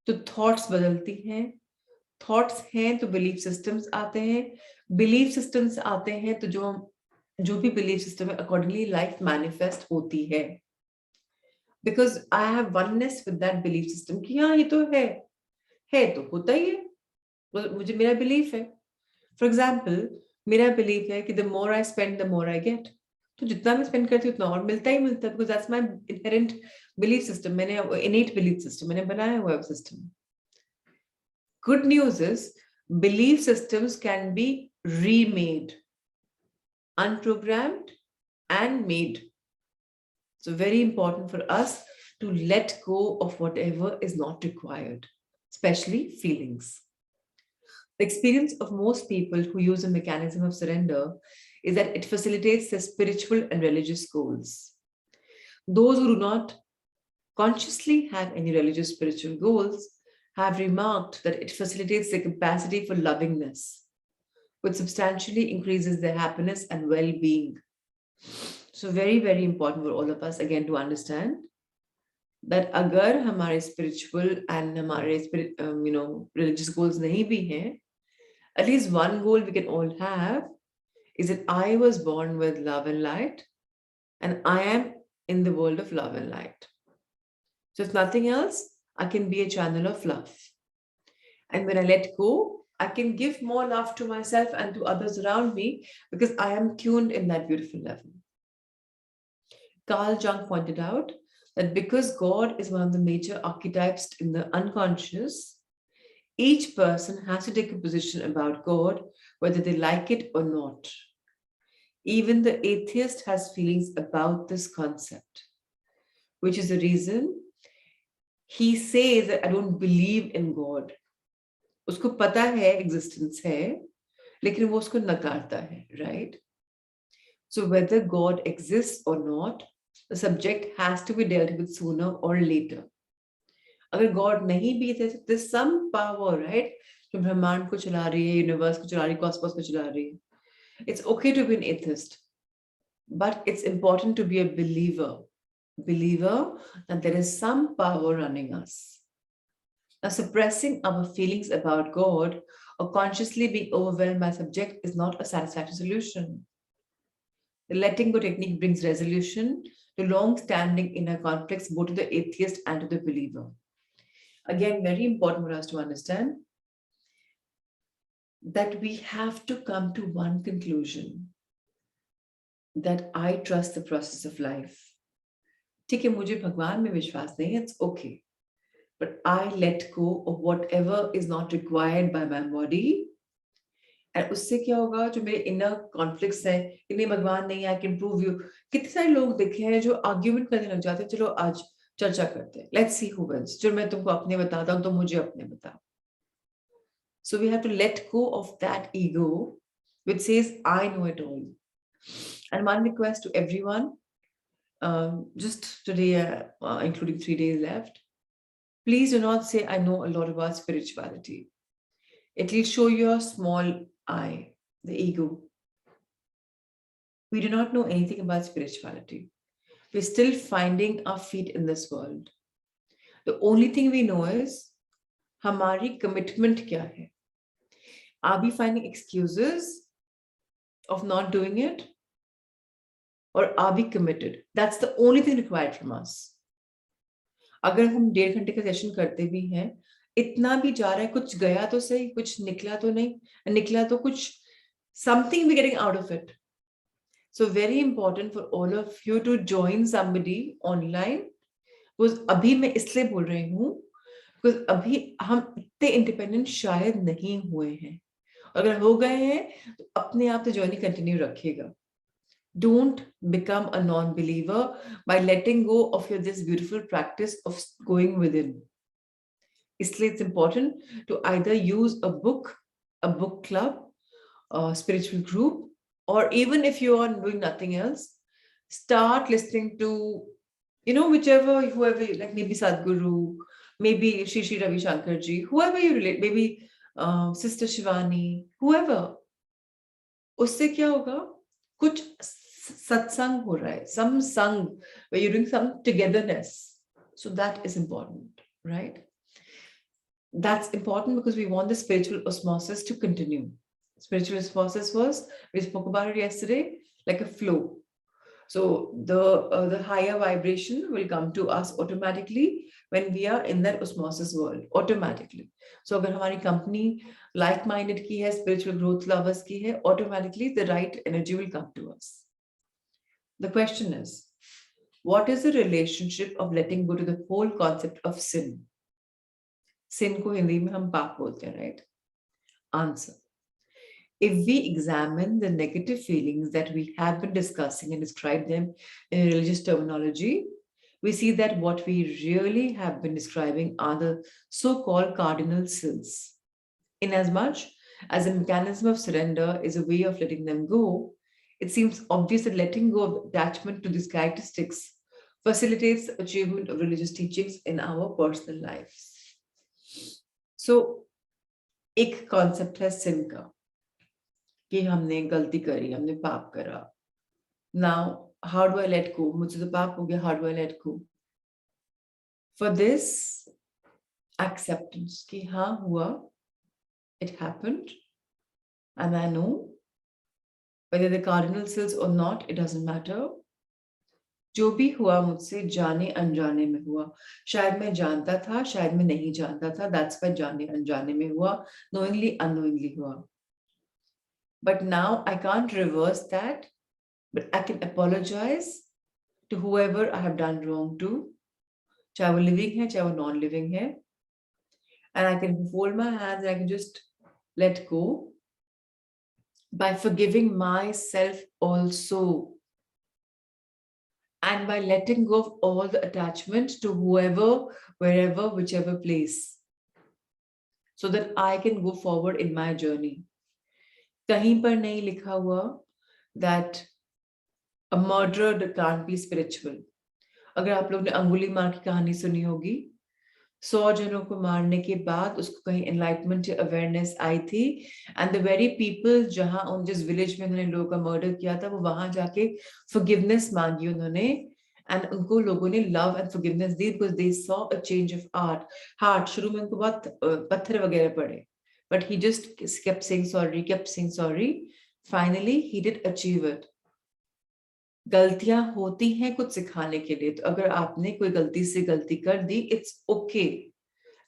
तो thoughts बदलती हैं, thoughts हैं तो belief systems आते हैं, belief systems आते हैं तो जो भी belief system है accordingly life manifest होती है. Because I have oneness with that belief system कि हाँ ये तो है तो होता ही है. मुझे मेरा belief है. For example, मेरा belief है कि the more I spend, the more I get. तो जितना मैं spend करती हूँ उतना और मिलता ही मिलता है, because that's my inherent Belief system, मैंने innate belief system मैंने बनाया हुआ system. Good news is belief systems can be remade, unprogrammed and made. So very important for us to let go of whatever is not required, especially feelings. The experience of most people who use a mechanism of surrender is that it facilitates their spiritual and religious goals. Those who do not consciously have any religious spiritual goals have remarked that it facilitates their capacity for lovingness, which substantially increases their happiness and well-being. So very, very important for all of us, again, to understand that agar hamare spiritual and hamare religious goals nahi bhi hain, at least one goal we can all have is that I was born with love and light, and I am in the world of love and light. So if nothing else, I can be a channel of love. And when I let go, I can give more love to myself and to others around me because I am tuned in that beautiful level. Carl Jung pointed out that because God is one of the major archetypes in the unconscious, each person has to take a position about God, whether they like it or not. Even the atheist has feelings about this concept, which is the reason he says that I don't believe in God. उसको पता है existence है, लेकिन वो उसको नकारता है, right? So whether God exists or not, the subject has to be dealt with sooner or later. अगर God नहीं भी है, there's some power, right? जो ब्रह्मांड को चला रही है, यूनिवर्स को चला रही है, कॉस्मोस को चला रही है. It's okay to be an atheist, but it's important to be a believer that there is some power running us. Now, suppressing our feelings about God or consciously being overwhelmed by subject is not a satisfactory solution. The letting go technique brings resolution to long-standing inner conflicts, both to the atheist and to the believer. Again, very important for us to understand that we have to come to one conclusion, that I trust the process of life. ठीक है, मुझे भगवान में विश्वास नहीं है, it's okay. But I let go of whatever is not required by my body. And उससे क्या होगा, जो मेरे inner conflicts हैं, कि नहीं भगवान नहीं, I can prove you. कितने सारे लोग देखे हैं जो argument करने लग जाते हैं, चलो आज चर्चा करते हैं. Let's see who wins. जो मैं तुमको अपने बताता हूँ, तो मुझे अपने बताओ. So we have to let go of that ego, which says, I know it all. And one request to everyone, just today, including 3 days left, please do not say, I know a lot about spirituality. It will show your small I, the ego. We do not know anything about spirituality. We're still finding our feet in this world. The only thing we know is, hamari commitment kya hai? Are we finding excuses of not doing it? Or are we committed? That's the only thing required from us. अगर हम 1.5 घंटे का session करते भी हैं, इतना भी जा रहा है, कुछ गया तो सही, कुछ निकला तो नहीं, निकला तो कुछ, something we're getting out of it. So very important for all of you to join somebody online. Because अभी मैं इसलिए बोल रही हूँ, because अभी हम इतने इंडिपेंडेंट शायद नहीं हुए हैं. अगर हो गए हैं, तो अपने आप से जर्नी कंटिन्यू रखिएगा. Don't become a non-believer by letting go of this beautiful practice of going within. Isliye it's important to either use a book club, a spiritual group, or even if you are doing nothing else, start listening to, whoever you like, maybe Sadhguru, maybe Shri Ravi Shankar ji, whoever you relate, maybe Sister Shivani, whoever. Usse kya hoga? Kuch satsang ho raha hai, some sang, where you're doing some togetherness. So that is important, right? That's important because we want the spiritual osmosis to continue. Spiritual osmosis was, we spoke about it yesterday, like a flow. So the higher vibration will come to us automatically when we are in that osmosis world, automatically. So अगर हमारी company like-minded की है, spiritual growth lovers की है, automatically the right energy will come to us. The question is, What is the relationship of letting go to the whole concept of sin? Sin को हिंदी में हम पाप बोलते हैं, right? Answer. If we examine the negative feelings that we have been discussing and describe them in religious terminology, we see that what we really have been describing are the so-called cardinal sins. Inasmuch as a mechanism of surrender is a way of letting them go, it seems obvious that letting go of attachment to these characteristics facilitates the achievement of religious teachings in our personal lives. So, एक concept है sin का, कि हमने गलती करी, हमने पाप करा. Now, how do I let go? मुझसे तो पाप हो गया, how do I let go? For this, acceptance कि हाँ हुआ, it happened, and I know whether the cardinal sins or not, it doesn't matter. जो भी हुआ मुझसे जाने अनजाने में हुआ. शायद मैं जानता था, शायद मैं नहीं जानता था. That's why जाने अनजाने में हुआ, knowingly, unknowingly हुआ. But now I can't reverse that, but I can apologize to whoever I have done wrong to, चाहे वो living है, चाहे वो non-living है. And I can fold my hands and I can just let go by forgiving myself also. And by letting go of all the attachment to whoever, wherever, whichever place, so that I can go forward in my journey. कहीं पर नहीं लिखा हुआ that a murderer can't be spiritual. अगर आप लोग ने अंगुली मार की कहानी सुनी होगी, 100 जनों को मारने के बाद उसको कहीं enlightenment या awareness आई थी, and the very people जहां उन जिस village में उन्होंने लोगों का murder किया था, वो वहां जाके forgiveness मांगी उन्होंने, and उनको लोगों ने love and forgiveness the because they saw a change of heart. शुरू में उनको बहुत पत्थर वगैरह पड़े, but he just kept saying sorry. Finally, he did achieve it. गलतियां होती हैं कुछ सिखाने के लिए. तो अगर आपने कोई गलती से गलती कर दी, इट्स ओके.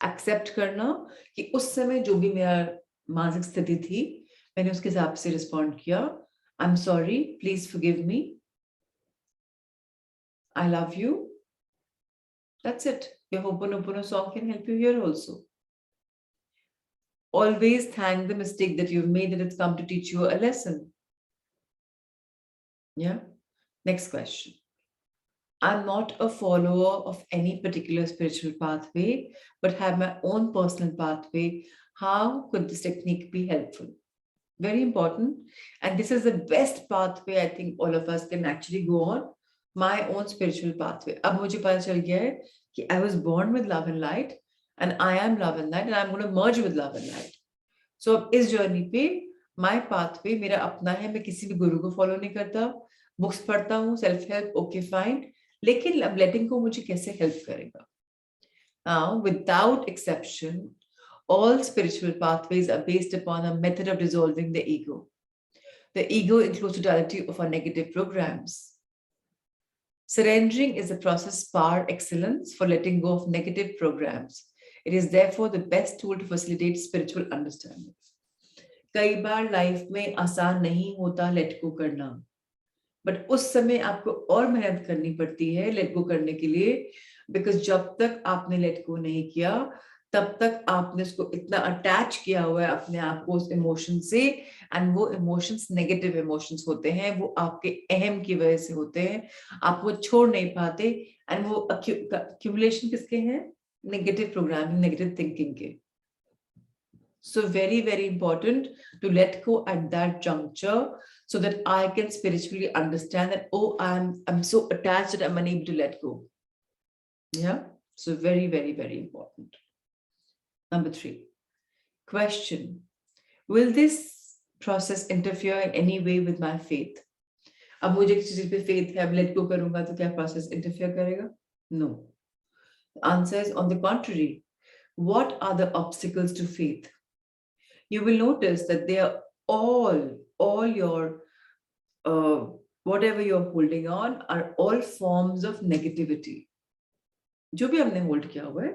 एक्सेप्ट करना कि उस समय जो भी मेरा मानसिक स्थिति थी, मैंने उसके हिसाब से रिस्पॉन्ड किया. I am sorry, please forgive me, I love you. That's it. Your Ho'oponopono song can help you here also. Always thank the mistake that you've made, that it's come to teach you a lesson. Yeah. Next question. I'm not a follower of any particular spiritual pathway, but have my own personal pathway. How could this technique be helpful? Very important. And this is the best pathway I think all of us can actually go on. My own spiritual pathway. अब मुझे पता चल गया है कि I was born with love and light, and I am love and light, and I'm going to merge with love and light. So इस journey पे my pathway मेरा अपना है. मैं किसी भी गुरु को follow नहीं करता. बुक्स पढ़ता हूँ, सेल्फ हेल्प, ओके फाइन, लेकिन अब लेटिंग को मुझे कैसे हेल्प करेगा? Now, without exception, all spiritual pathways are based upon a method of dissolving the ego. The ego includes totality of our negative programs. Surrendering is the process par excellence for letting go of negative programs. It is therefore the best tool to facilitate spiritual understanding. कई बार life में आसान नहीं होता let go करना, but उस समय आपको और मेहनत करनी पड़ती है लेट गो करने के लिए, बिकॉज जब तक आपने लेट गो नहीं किया, तब तक आपने उसको इतना अटैच किया हुआ है अपने आप को उस इमोशन से, एंड वो इमोशंस नेगेटिव इमोशंस होते हैं, वो आपके अहम की वजह से होते हैं, आप वो छोड़ नहीं पाते, एंड वो अक्यूमुलेशन किसके हैं? नेगेटिव प्रोग्रामिंग, नेगेटिव थिंकिंग के. So very, very important to let go at that juncture so that I can spiritually understand that, oh, I'm so attached that I'm unable to let go. Yeah. So very, very, very important. Number 3. Question. Will this process interfere in any way with my faith? अब मुझे किसी चीज पे faith है, अब let go करूंगा तो क्या process interfere करेगा? No. The answer is on the contrary. What are the obstacles to faith? You will notice that they are all your whatever you're holding on are all forms of negativity. जो भी हमने hold किया हुआ है.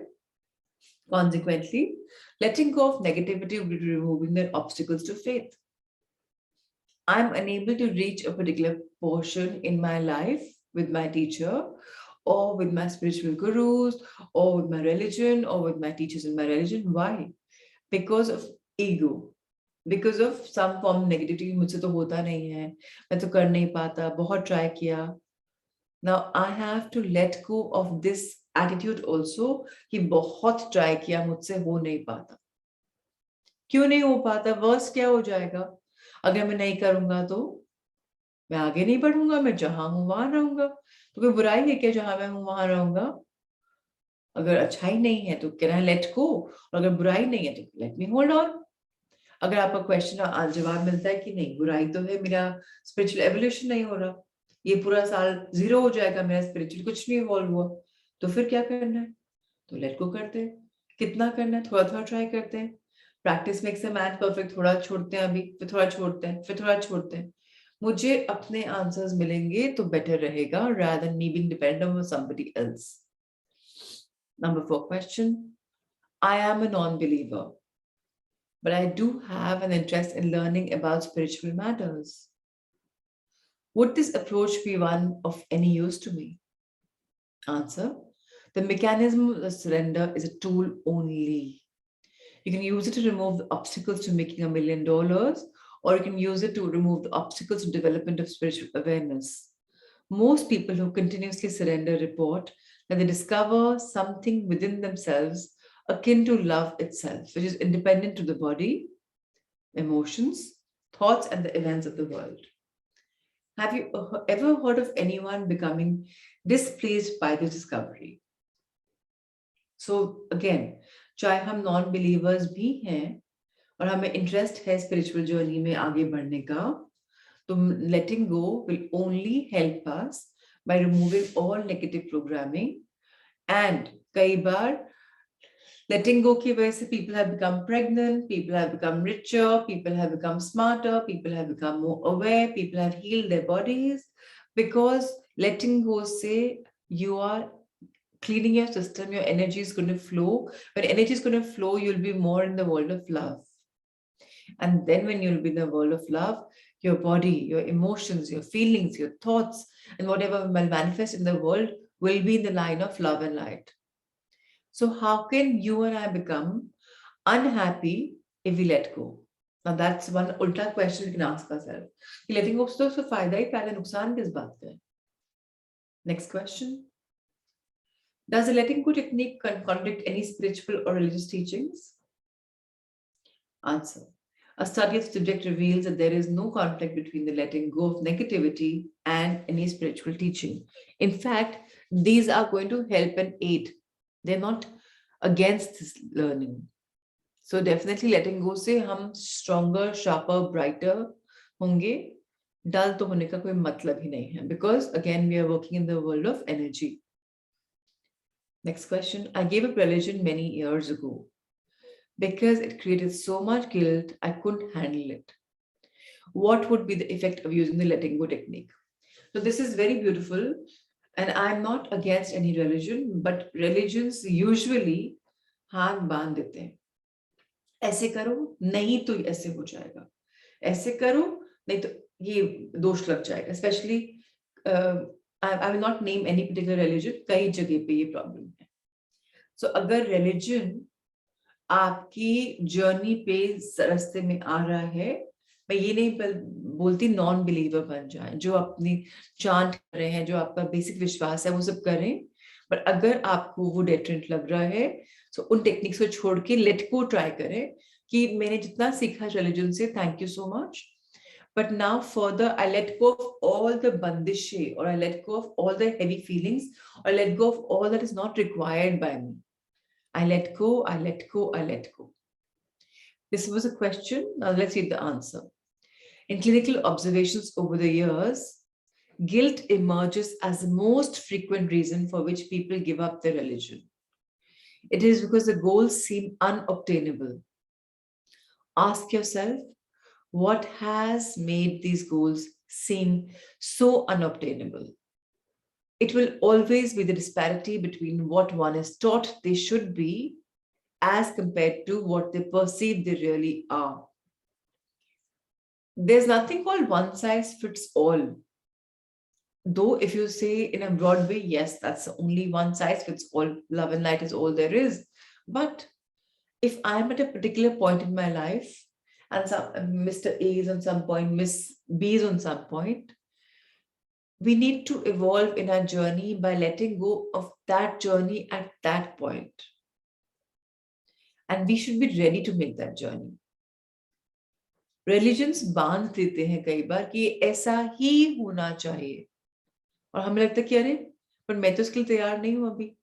Consequently, letting go of negativity will be removing the obstacles to faith. I'm unable to reach a particular portion in my life with my teacher, or with my spiritual gurus, or with my religion, or with my teachers in my religion. Why? Because of ego, because of some form of negativity. मुझसे तो होता नहीं है, मैं तो कर नहीं पाता, बहुत try किया. Now I have to let go of this attitude also कि बहुत try किया, मुझसे हो नहीं पाता. क्यों नहीं हो पाता? वर्स्ट क्या हो जाएगा? अगर मैं नहीं करूंगा तो मैं आगे नहीं बढ़ूंगा, मैं जहां हूं वहां रहूंगा. तो कोई बुराई है क्या जहां मैं हूं वहां रहूंगा? अगर अच्छाई नहीं है तो कैन आई लेट गो, और अगर बुराई नहीं है तो लेट मी होल्ड ऑन. अगर आपका क्वेश्चन जवाब मिलता है कि नहीं बुराई तो है, मेरा स्पिरिचुअल एवोल्यूशन नहीं हो रहा, ये पूरा साल 0 हो जाएगा, मेरा स्पिरिचुअल कुछ नहीं इवॉल्व हुआ, तो फिर क्या करना है? तो लेट गो करते हैं. कितना करना है? थोड़ा थोड़ा ट्राई करते हैं. Practice makes a man perfect. थोड़ा छोड़ते हैं अभी, फिर थोड़ा छोड़ते हैं, फिर थोड़ा छोड़ते हैं. मुझे अपने आंसर्स मिलेंगे तो बेटर रहेगा rather than me being dependent on somebody else. Number 4 question. I am a non-believer, but I do have an interest in learning about spiritual matters. Would this approach be one of any use to me? Answer. The mechanism of surrender is a tool only. You can use it to remove the obstacles to making $1 million, or you can use it to remove the obstacles to development of spiritual awareness. Most people who continuously surrender report that they discover something within themselves akin to love itself, which is independent to the body, emotions, thoughts, and the events of the world. Have you ever heard of anyone becoming displeased by this discovery? So again, चाहे हम non believers भी हैं और हमें interest है spiritual journey में आगे बढ़ने का, तो letting go will only help us by removing all negative programming. And कई बार letting go की वजह से people have become pregnant, people have become richer, people have become smarter, people have become more aware, people have healed their bodies, because letting go से you are cleaning your system, your energy is going to flow. When energy is going to flow, you'll be more in the world of love. And then when you'll be in the world of love, your body, your emotions, your feelings, your thoughts, and whatever will manifest in the world will be in the line of love and light. So how can you and I become unhappy if we let go? Now that's one ulta question you can ask ourselves. Letting go से तो फायदा ही फायदा, नुकसान किस बात का है? Next question. Does the letting go technique contradict any spiritual or religious teachings? Answer. A study of the subject reveals that there is no conflict between the letting go of negativity and any spiritual teaching. In fact, these are going to help and aid. They're not against this learning. So definitely letting go से हम stronger, sharper, brighter होंगे. डल तो होने का कोई मतलब ही नहीं है, because again we are working in the world of energy. Next question. I gave up religion many years ago because it created so much guilt I couldn't handle it. What would be the effect of using the letting go technique? So this is very beautiful, and I'm not against any religion, but religions usually हाथ बांध देते हैं. ऐसे करो नहीं तो ऐसे हो जाएगा, ऐसे करो नहीं तो ये दोष लग जाएगा. Especially I will not name any particular religion. कई जगह पे ये प्रॉब्लम है. So अगर religion आपकी जर्नी पे रास्ते में आ रहा है, मैं ये नहीं बोलती नॉन बिलीवर बन जाए, जो अपनी चांट कर रहे हैं, जो आपका बेसिक विश्वास है वो सब करें. बट अगर आपको वो डेटरेंट लग रहा है, तो उन टेक्निक्स को छोड़ के लेट को ट्राई करें कि मैंने जितना सीखा रिलीजन से, thank you so much, but now further I let go of all the bandishe, or I let go of all the heavy feelings, or I let go of all that is not required by me. I let go, I let go, I let go. This was a question. Now let's see the answer. In clinical observations over the years, guilt emerges as the most frequent reason for which people give up their religion. It is because the goals seem unobtainable. Ask yourself, what has made these goals seem so unobtainable? It will always be the disparity between what one is taught they should be as compared to what they perceive they really are. There's nothing called one size fits all. Though if you say in a broad way, yes, that's the only one size fits all, love and light is all there is. But if I'm at a particular point in my life and Mr. A is on some point, Miss B is on some point, we need to evolve in our journey by letting go of that journey at that point. And we should be ready to make that journey. Religions बांध देते हैं कई बार कि ऐसा ही होना चाहिए और हमें लगता है कि अरे पर मैं तो इसके लिए तैयार नहीं हूं अभी.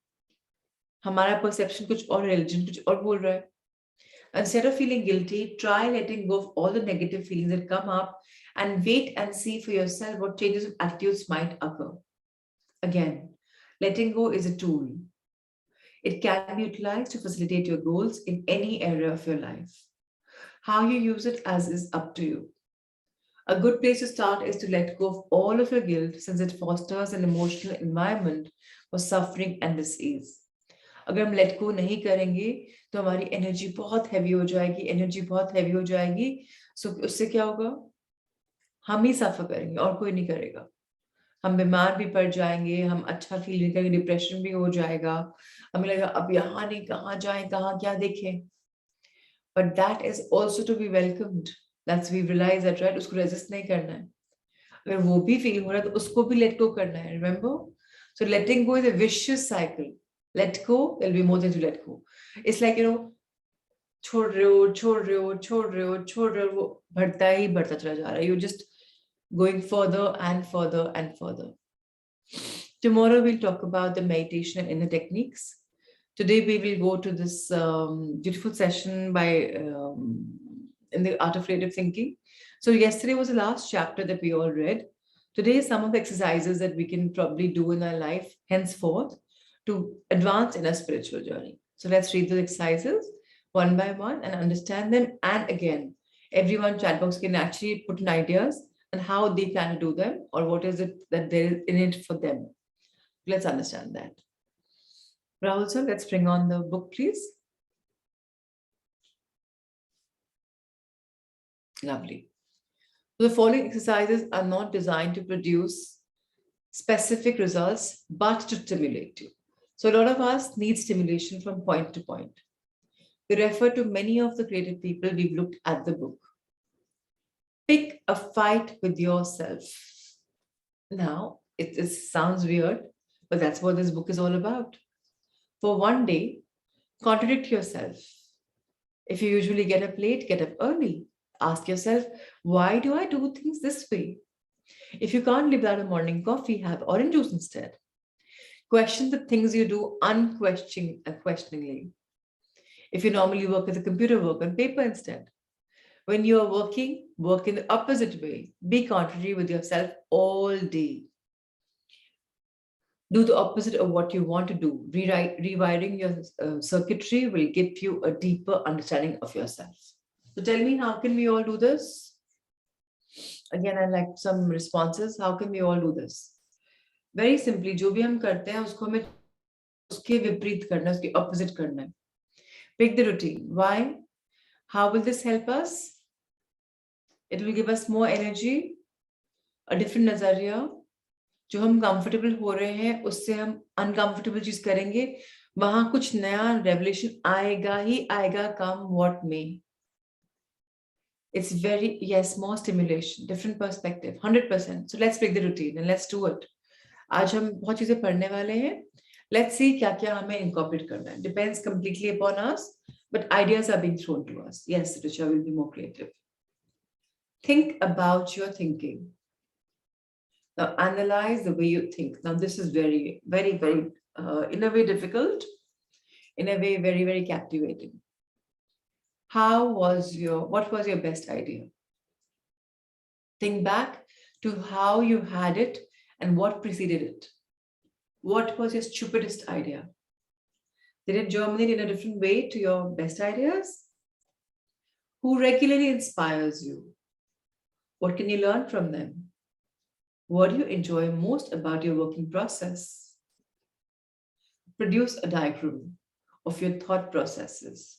हमारा परसेप्शन कुछ और, रिलीजन कुछ और बोल रहा है. Instead of feeling guilty, try letting go of all the negative feelings that come up and wait and see for yourself what changes of attitudes might occur. Again, letting go is a tool. It can be utilized to facilitate your goals in any area of your life. How you use it as is up to you. A good place to start is to let go of all of your guilt since it fosters an emotional environment for suffering and disease. अगर हम let go नहीं करेंगे तो हमारी energy बहुत heavy हो जाएगी, सो उससे क्या होगा, हम ही सफर करेंगे और कोई नहीं करेगा. हम बीमार भी पड़ जाएंगे, हम अच्छा फील नहीं करेंगे, डिप्रेशन भी हो जाएगा, हमें लगेगा अब यहाँ नहीं, कहाँ जाएं, कहाँ क्या देखें. But that is also to be welcomed. That's we realize that, right? उसको रेजिस्ट नहीं करना है. अगर वो भी फील हो रहा है तो उसको भी लेट गो करना है. Remember, so letting go is a vicious cycle. Let go, there'll be more than to let go. It's like, छोड़ रहे हो, वो बढ़ता चला जा रहा है. You're just going further and further and further. Tomorrow we'll talk about the meditation and inner techniques. Today we will go to this beautiful session by in the art of creative thinking. So yesterday was the last chapter that we all read. Today is some of the exercises that we can probably do in our life henceforth to advance in a spiritual journey. So let's read the exercises one by one and understand them. And again, everyone chat box can actually put in ideas and how they plan to do them or what is it that there is in it for them. Let's understand that. Rahul sir, let's bring on the book, please. Lovely. The following exercises are not designed to produce specific results, but to stimulate you. So a lot of us need stimulation from point to point. We refer to many of the creative people we've looked at the book. Pick a fight with yourself. Now, it sounds weird, but that's what this book is all about. For one day, contradict yourself. If you usually get up late, get up early. Ask yourself, why do I do things this way? If you can't live without a morning coffee, have orange juice instead. Question the things you do unquestioningly. If you normally work with a computer, work on paper instead. When you are working, work in the opposite way. Be contrary with yourself all day. Do the opposite of what you want to do. Rewiring your circuitry will give you a deeper understanding of yourself. So tell me, how can we all do this? Again, I'd like some responses. How can we all do this? Very simply, जो भी हम करते हैं उसको हमें उसके विपरीत करना है, उसके opposite करना है. Pick the routine. Why? How will this help us? It will give us more energy, a different नजरिया. जो हम comfortable हो रहे हैं उससे हम uncomfortable चीज करेंगे, वहां कुछ नया revelation आएगा ही आएगा, come what may. It's very, yes, more stimulation, different perspective, 100%. So let's pick the routine and let's do it. आज हम बहुत चीजें पढ़ने वाले हैं. Let's see क्या क्या हमें incorporate करना है. Depends completely upon us, but ideas are being thrown to us. Yes, Richa will be more creative. Think about your thinking. Now analyze the way you think. Now this is very, very, very, in a way difficult, in a way very, very captivating. What was your best idea? Think back to how you had it and what preceded it. What was your stupidest idea? Did it germinate in a different way to your best ideas? Who regularly inspires you? What can you learn from them? What do you enjoy most about your working process? Produce a diagram of your thought processes.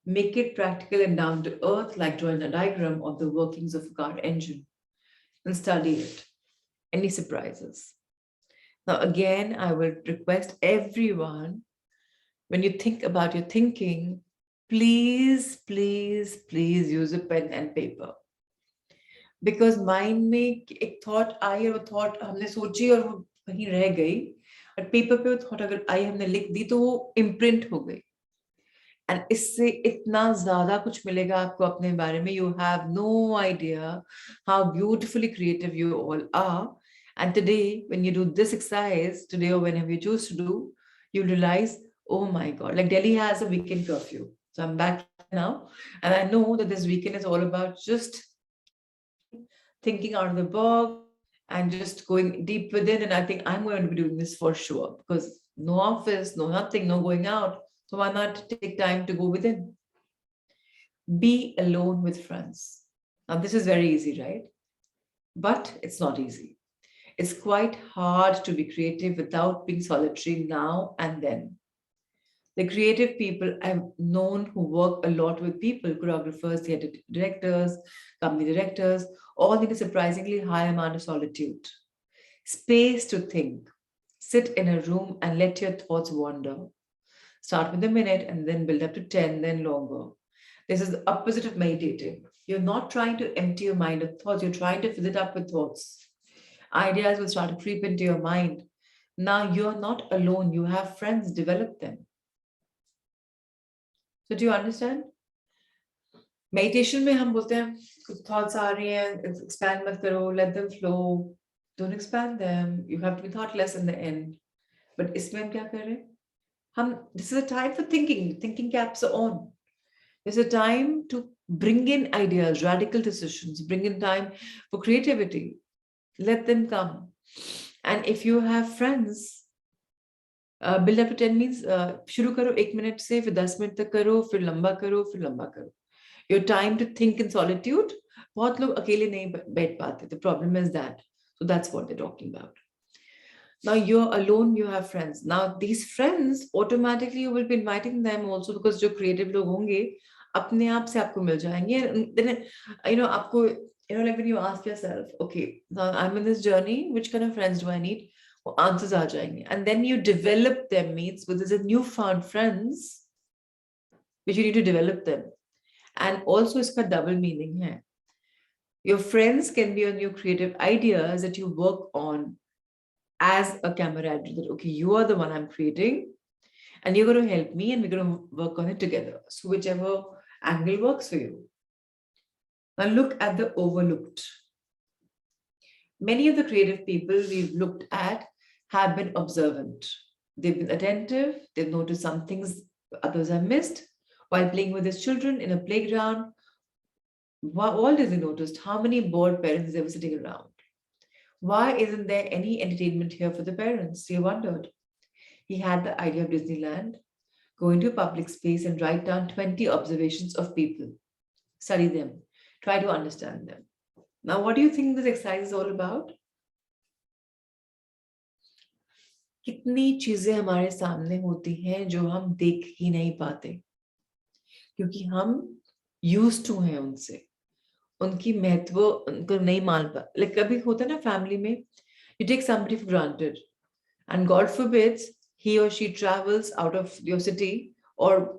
Make it practical and down to earth, like drawing a diagram of the workings of a car engine, and study it. Any surprises? Now, again, I will request everyone, when you think about your thinking, please, please, please use a pen and paper. Because mind में एक thought I और वो thought हमने सोची और वो कहीं रह गई, और पेपर पे वो थॉट अगर आई हमने लिख दी तो वो इम्प्रिंट हो गई. एंड इससे इतना ज्यादा कुछ मिलेगा आपको अपने बारे में. You have no idea how beautifully creative you all are. And today, when you do this exercise, today or whenever you choose to do, you realize, oh my God, like Delhi has a weekend curfew. So I'm back now. And I know that this weekend is all about just thinking out of the box and just going deep within. And I think I'm going to be doing this for sure, because no office, no nothing, no going out. So why not take time to go within? Be alone with friends. Now, this is very easy, right? But it's not easy. It's quite hard to be creative without being solitary now and then. The creative people I've known who work a lot with people, choreographers, theater directors, company directors, all need a surprisingly high amount of solitude. Space to think. Sit in a room and let your thoughts wander. Start with a minute and then build up to 10, then longer. This is the opposite of meditating. You're not trying to empty your mind of thoughts, you're trying to fill it up with thoughts. Ideas will start to creep into your mind. Now you're not alone, you have friends, develop them. So do you understand? Meditation में हम बोलते हैं कुछ thoughts आ रही हैं, expand मत करो, let them flow. Don't expand them. You have to be thoughtless in the end. But इसमें हम क्या कर रहे हैं? This is a time for thinking. Thinking caps are on. There's a time to bring in ideas, radical decisions, bring in time for creativity. Let them come. And if you have friends, build up to 10 means शुरू करो 1 minute से, फिर 10 minute तक करो, फिर लंबा करो, फिर लंबा करो. Your time to think in solitude, बहुत लोग अकेले नहीं बैठ पाते. The problem is that. So that's what they're talking about. Now you're alone, you have friends. Now these friends, automatically you will be inviting them also, because जो creative लोग होंगे, अपने आप से आपको मिल जाएंगे. Then, आपको, like when you ask yourself, okay, now I'm in this journey, which kind of friends do I need? वो answers आ जाएंगे. And then you develop them, means with this newfound friends, which you need to develop them. And also इसका double meaning है. Your friends can be on your creative ideas that you work on as a camaraderie, that okay, you are the one I'm creating and you're going to help me and we're going to work on it together. So whichever angle works for you. Now look at the overlooked. Many of the creative people we've looked at have been observant. They've been attentive. They've noticed some things others have missed. While playing with his children in a playground, Walt Disney noticed how many bored parents they were sitting around. Why isn't there any entertainment here for the parents? He wondered. He had the idea of Disneyland. Go into a public space and write down 20 observations of people. Study them. Try to understand them. Now, what do you think this exercise is all about? कितनी चीजें हमारे सामने होती हैं जो हम देख ही नहीं पाते, क्योंकि हम used to हैं उनसे, उनकी महत्व उनको नहीं मान पा. Like कभी होता है ना फैमिली में, you take somebody for granted, and God forbids he or she travels out of your city or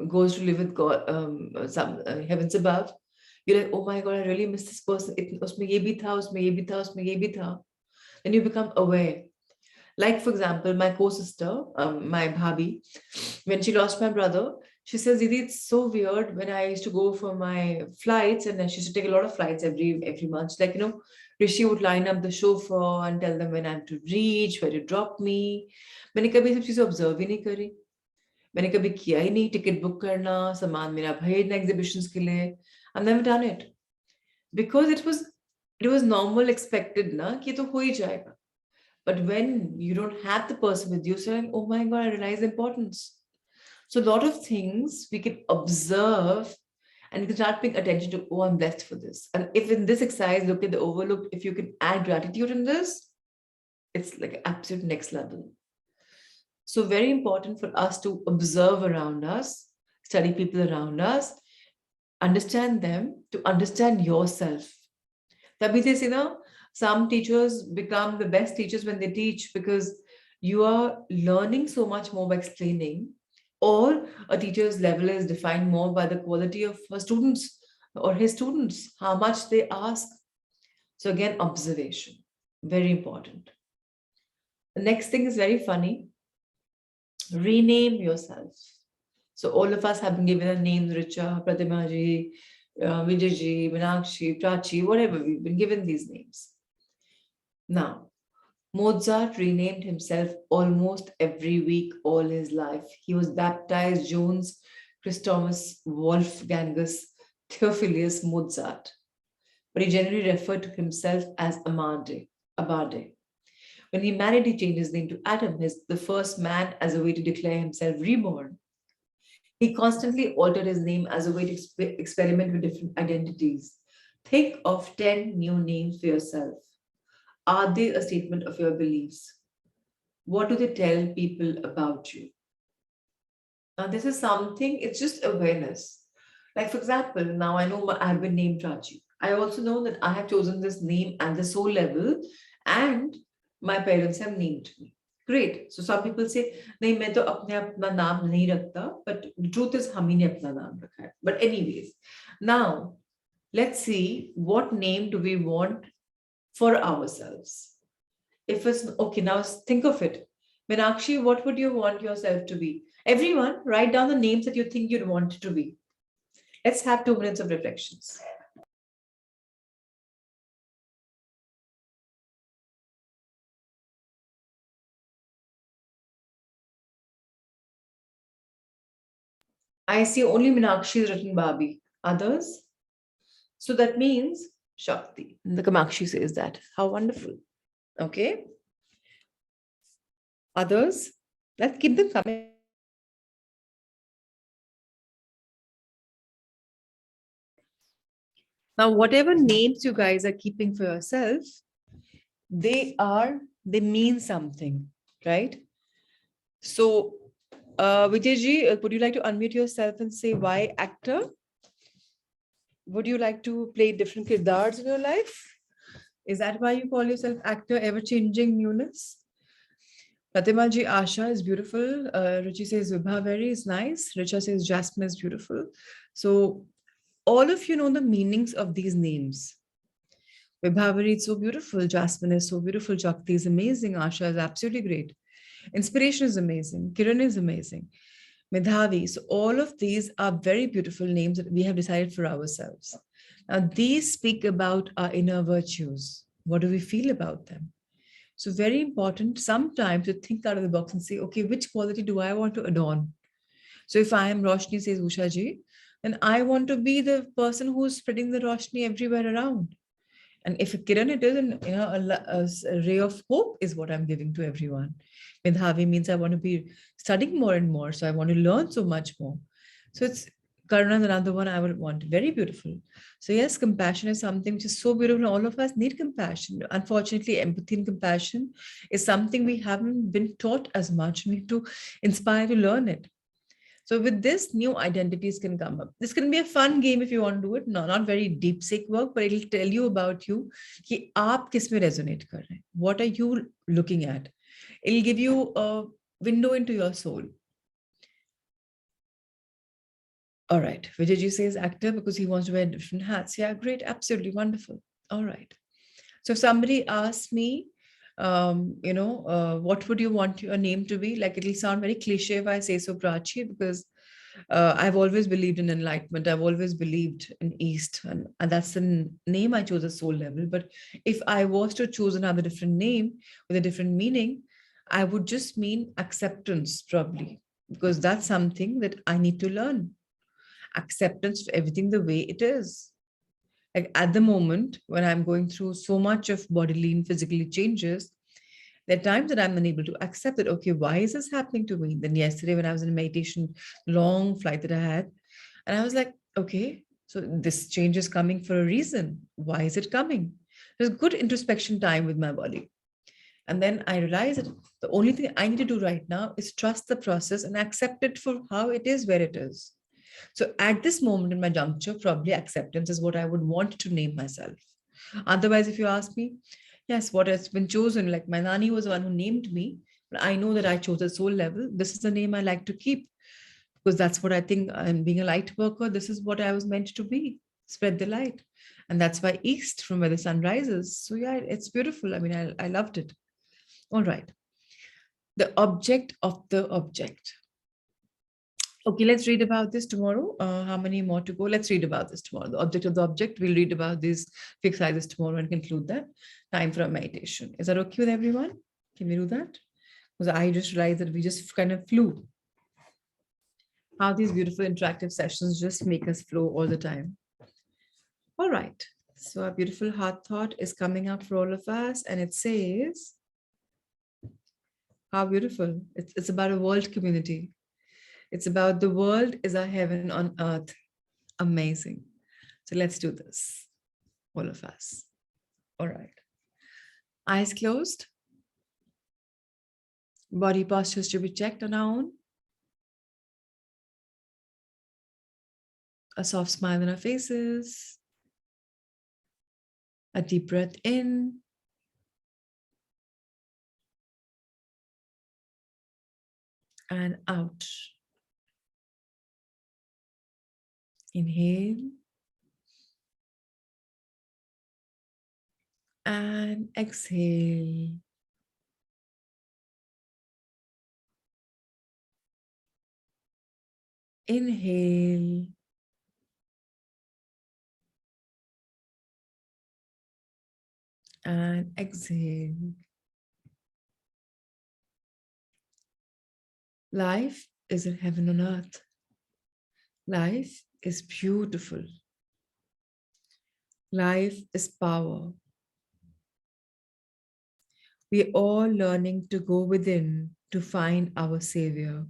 goes to live with God, some heavens above. You're like, oh my God, I really miss this person. उसमें ये भी था, उसमें ये भी था, उसमें ये भी था. Then you become aware. Like, for example, my co-sister, my bhabi, when she lost my brother, she says, Didi, it's so weird when I used to go for my flights, and then she used to take a lot of flights every month. Like, Rishi would line up the chauffeur and tell them when I'm to reach, where to drop me. मैंने कभी सब चीजें observe ही नहीं करी. मैंने कभी किया ही नहीं, ticket book करना, सामान मेरा भेजना exhibitions के लिए. I've never done it. Because it was normal, expected ना कि ये तो हो ही जाएगा. But when you don't have the person with you, so like, oh my God, I realize the importance. So a lot of things we can observe and you can start paying attention to, oh, I'm blessed for this. And if in this exercise, look at the overlooked, if you can add gratitude in this, it's like absolute next level. So very important for us to observe around us, study people around us, understand them, to understand yourself. तभी जैसे ना Some teachers become the best teachers when they teach because you are learning so much more by explaining, or a teacher's level is defined more by the quality of her students or his students, how much they ask. So again, observation, very important. The next thing is very funny. Rename yourself. So all of us have been given a name: Richa, Pratimaji, Vijayji, Meenakshi, Prachi, whatever. We've been given these names. Now, Mozart renamed himself almost every week all his life. He was baptized Johannes Christomas Wolfgangus Theophilus Mozart, but he generally referred to himself as Amade, Abade. When he married, he changed his name to Adam, the first man, as a way to declare himself reborn. He constantly altered his name as a way to experiment with different identities. Think of 10 new names for yourself. Are they a statement of your beliefs? What do they tell people about you? Now, this is something, it's just awareness. Like, for example, now I know I have been named Prachi. I also know that I have chosen this name at the soul level, and my parents have named me. Great. So some people say, नहीं मैं तो अपने अपना नाम नहीं रखता, but the truth is हम ही ने अपना नाम रखा है. But anyways, now let's see what name do we want for ourselves. If it's okay, now think of it. Meenakshi, what would you want yourself to be? Everyone, write down the names that you think you'd want to be. Let's have 2 minutes of reflections. I see only Meenakshi is written Barbie. Others? So that means Shakti. The Kamakshi says that. How wonderful. Okay. Others? Let's keep them coming. Now, whatever names you guys are keeping for yourself, they mean something, right? So, Vijayji, would you like to unmute yourself and say why actor? Would you like to play different kirdars in your life? Is that why you call yourself actor, ever-changing newness? Pratima ji, Asha is beautiful. Ruchi says Vibhaveri is nice. Richa says Jasmine is beautiful. So all of you know the meanings of these names. Vibhaveri is so beautiful. Jasmine is so beautiful. Jakti is amazing. Asha is absolutely great. Inspiration is amazing. Kiran is amazing. Medhavi. So all of these are very beautiful names that we have decided for ourselves. Now these speak about our inner virtues. What do we feel about them? So very important sometimes to think out of the box and say, okay, which quality do I want to adorn? So if I am Roshni, says Usha ji, then I want to be the person who's spreading the Roshni everywhere around. And if Kiran it is, and a ray of hope is what I'm giving to everyone. Medhavi means I want to be studying more and more. So I want to learn so much more. So it's Karuna is another one I would want. Very beautiful. So yes, compassion is something which is so beautiful. All of us need compassion. Unfortunately, empathy and compassion is something we haven't been taught as much. We need to inspire to learn it. So with this, new identities can come up. This can be a fun game if you want to do it. No, not very deep sick work, but it'll tell you about you. Ki aap kis mein resonate kar rahe? What are you looking at? It'll give you a window into your soul. All right. Vijayji says actor because he wants to wear different hats. Yeah, great. Absolutely wonderful. All right. So if somebody asks me, what would you want your name to be? Like, it'll sound very cliche if I say so, Prachi, because I've always believed in enlightenment. I've always believed in East, and that's the name I chose at soul level. But if I was to choose another different name with a different meaning, I would just mean acceptance, probably, because that's something that I need to learn. Acceptance for everything the way it is. Like at the moment, when I'm going through so much of bodily and physically changes, there are times that I'm unable to accept it. Okay, why is this happening to me? Then yesterday when I was in a meditation, long flight that I had, and I was like, okay, so this change is coming for a reason. Why is it coming? There's good introspection time with my body. And then I realized that the only thing I need to do right now is trust the process and accept it for how it is, where it is. So at this moment in my juncture, probably acceptance is what I would want to name myself. Otherwise, if you ask me, Yes, what has been chosen, like my Nani was the one who named me, but I know that I chose a soul level. This is the name I like to keep because that's what I think. And being a light worker, this is what I was meant to be, spread the light. And that's why East, from where the sun rises. So yeah, it's beautiful. I mean, I loved it. All right. The object of the object. Okay, let's read about this tomorrow. How many more to go? Let's read about this tomorrow. The object of the object. We'll read about these exercises tomorrow and conclude that. Time for a meditation. Is that okay with everyone? Can we do that? Because I just realized that we just kind of flew. How these beautiful interactive sessions just make us flow all the time. All right. So our beautiful heart thought is coming up for all of us, and it says, how beautiful. It's about a world community. It's about the world is a heaven on earth. Amazing. So let's do this, all of us. All right. Eyes closed. Body postures to be checked on our own. A soft smile on our faces. A deep breath in. And out. Inhale. And exhale. Inhale. And exhale. Life is a heaven on earth. Life is beautiful. Life is power. We're all learning to go within to find our Savior.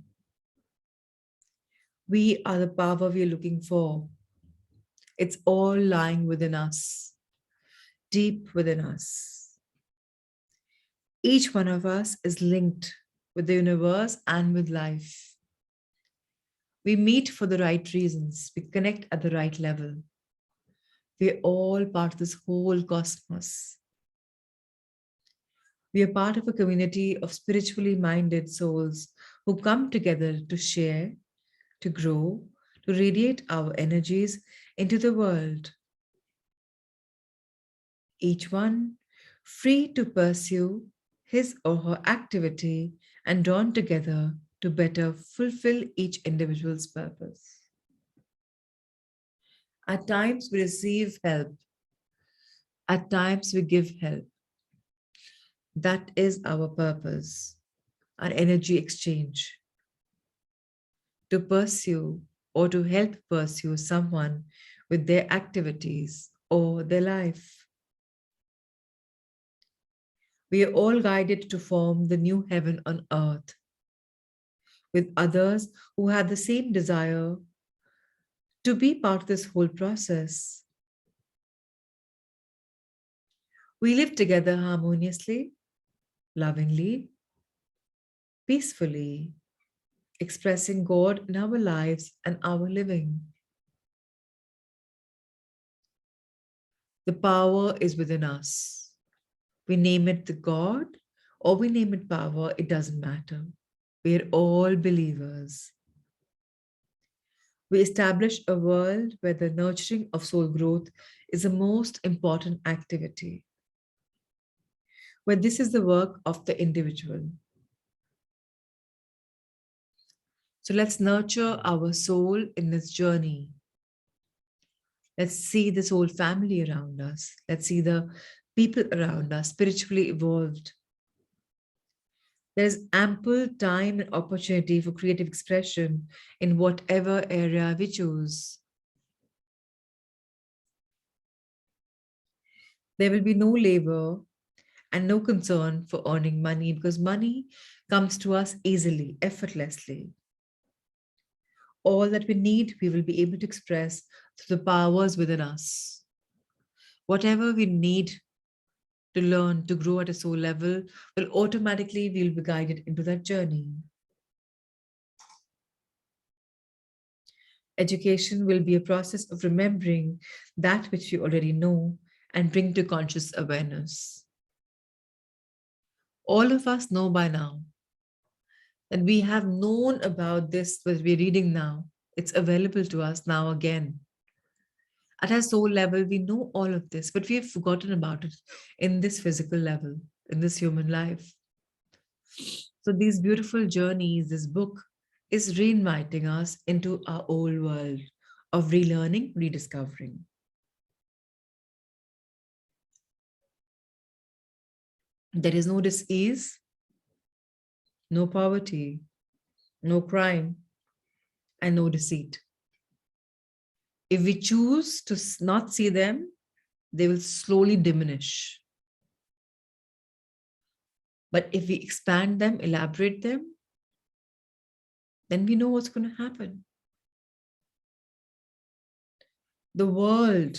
We are the power we're looking for. It's all lying within us, deep within us. Each one of us is linked with the universe and with life. We meet for the right reasons. We connect at the right level. We're all part of this whole cosmos. We are part of a community of spiritually minded souls who come together to share, to grow, to radiate our energies into the world. Each one free to pursue his or her activity and drawn together to better fulfill each individual's purpose. At times we receive help. At times we give help. That is our purpose, our energy exchange. To pursue or to help pursue someone with their activities or their life. We are all guided to form the new heaven on earth with others who have the same desire to be part of this whole process. We live together harmoniously, lovingly, peacefully, expressing God in our lives and our living. The power is within us. We name it the God or we name it power, it doesn't matter. We are all believers. We establish a world where the nurturing of soul growth is the most important activity, where this is the work of the individual. So let's nurture our soul in this journey. Let's see this whole family around us. Let's see the people around us spiritually evolved. There is ample time and opportunity for creative expression in whatever area we choose. There will be no labor and no concern for earning money because money comes to us easily, effortlessly. All that we need, we will be able to express through the powers within us. Whatever we need to learn to grow at a soul level, will automatically we'll be guided into that journey. Education will be a process of remembering that which we already know and bring to conscious awareness. All of us know by now that we have known about this, what we're reading now. It's available to us now again. At our soul level, we know all of this, but we have forgotten about it in this physical level, in this human life. So, these beautiful journeys, this book is reinviting us into our old world of relearning, rediscovering. There is no disease, no poverty, no crime, and no deceit. If we choose to not see them, they will slowly diminish. But if we expand them, elaborate them, then we know what's going to happen. The world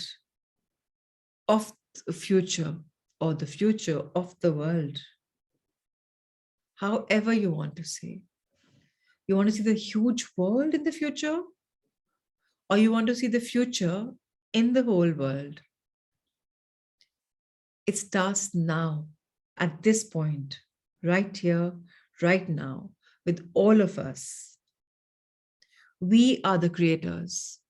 of the future, or the future of the world, however you want to say. You want to see the huge world in the future, or you want to see the future in the whole world? It starts now, at this point, right here, right now, with all of us. We are the creators.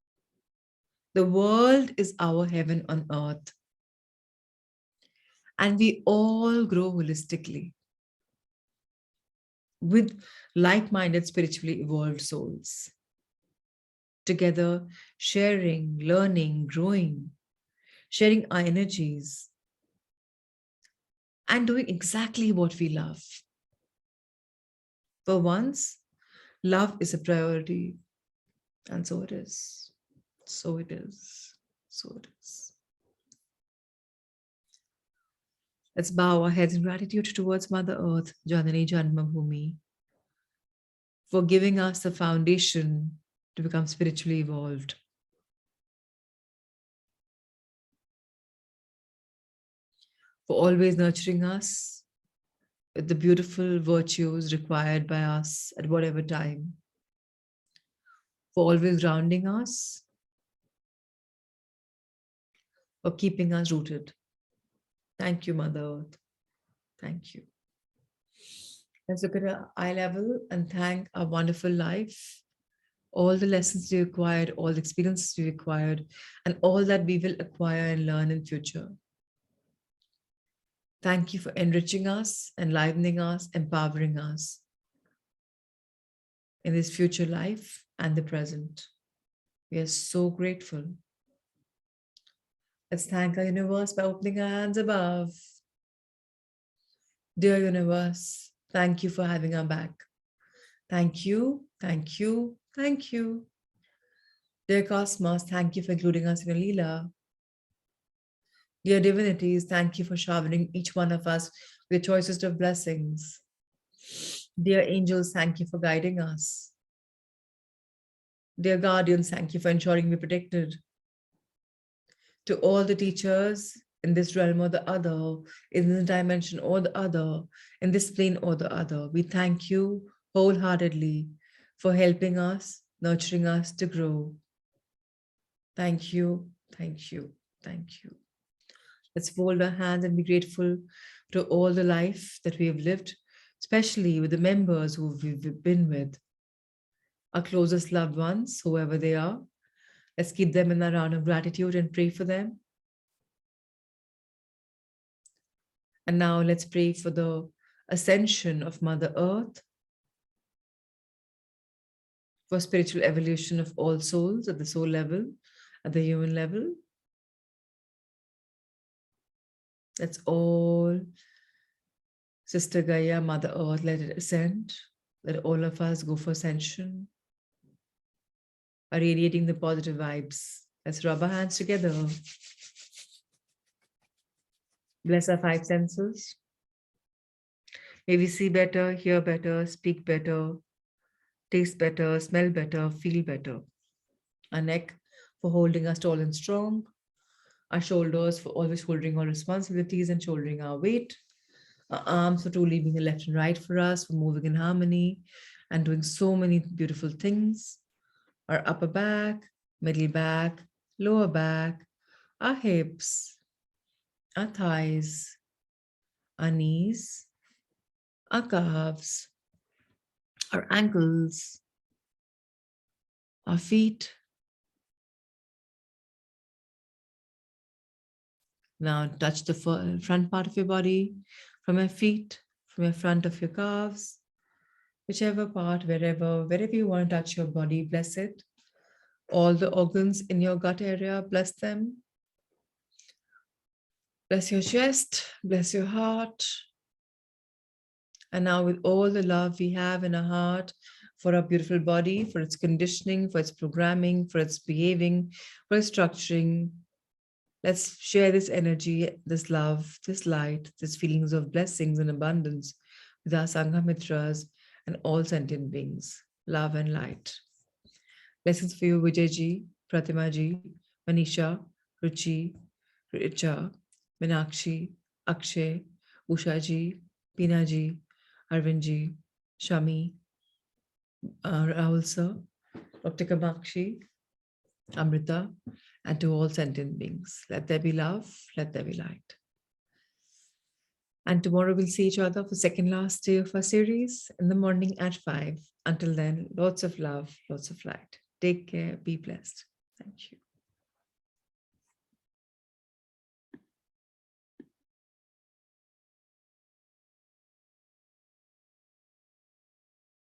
The world is our heaven on earth. And we all grow holistically with like-minded, spiritually evolved souls. Together, sharing, learning, growing, sharing our energies, and doing exactly what we love. For once, love is a priority, and so it is. So it is. So it is. Let's bow our heads in gratitude towards Mother Earth, Janani Janmabhoomi, for giving us the foundation to become spiritually evolved. For always nurturing us with the beautiful virtues required by us at whatever time. For always grounding us, for keeping us rooted. Thank you, Mother Earth. Thank you. Let's look at our eye level and thank our wonderful life, all the lessons we acquired, all the experiences we acquired, and all that we will acquire and learn in future. Thank you for enriching us, enlivening us, empowering us in this future life and the present. We are so grateful. Let's thank our universe by opening our hands above. Dear universe, thank you for having our back. Thank you, thank you, thank you. Dear cosmos, thank you for including us in your Leela. Dear divinities, thank you for showering each one of us with the choicest of blessings. Dear angels, thank you for guiding us. Dear guardians, thank you for ensuring we're protected. To all the teachers in this realm or the other, in this dimension or the other, in this plane or the other, we thank you wholeheartedly for helping us, nurturing us to grow. Thank you, thank you, thank you. Let's fold our hands and be grateful to all the life that we have lived, especially with the members who we've been with, our closest loved ones, whoever they are. Let's keep them in a round of gratitude and pray for them. And now let's pray for the ascension of Mother Earth, for spiritual evolution of all souls at the soul level, at the human level. Let's all, Sister Gaia, Mother Earth, let it ascend. Let all of us go for ascension, radiating the positive vibes. Let's rub our hands together. Bless our five senses. May we see better, hear better, speak better, taste better, smell better, feel better. Our neck for holding us tall and strong. Our shoulders for always shouldering our responsibilities and shouldering our weight. Our arms for truly being the left and right for us, for moving in harmony and doing so many beautiful things. Our upper back, middle back, lower back, our hips, our thighs, our knees, our calves, our ankles, our feet. Now touch the front part of your body, from your feet, from your front of your calves, whichever part, wherever you want to touch your body, bless it. All the organs in your gut area, bless them. Bless your chest, bless your heart. And now, with all the love we have in our heart for our beautiful body, for its conditioning, for its programming, for its behaving, for its structuring, let's share this energy, this love, this light, these feelings of blessings and abundance with our Sangha Mitras and all sentient beings. Love and light. Blessings for you, Vijayji, Pratimaji, Manisha, Ruchi, Richa, Minakshi, Akshay, Ushaji, Pinaji, Arvindji, Shami, Rahul sir, Dr. Kamakshi, Amrita, and to all sentient beings. Let there be love, let there be light. And tomorrow we'll see each other for second last day of our series in the morning at 5. Until then, lots of love, lots of light. Take care, be blessed. Thank you.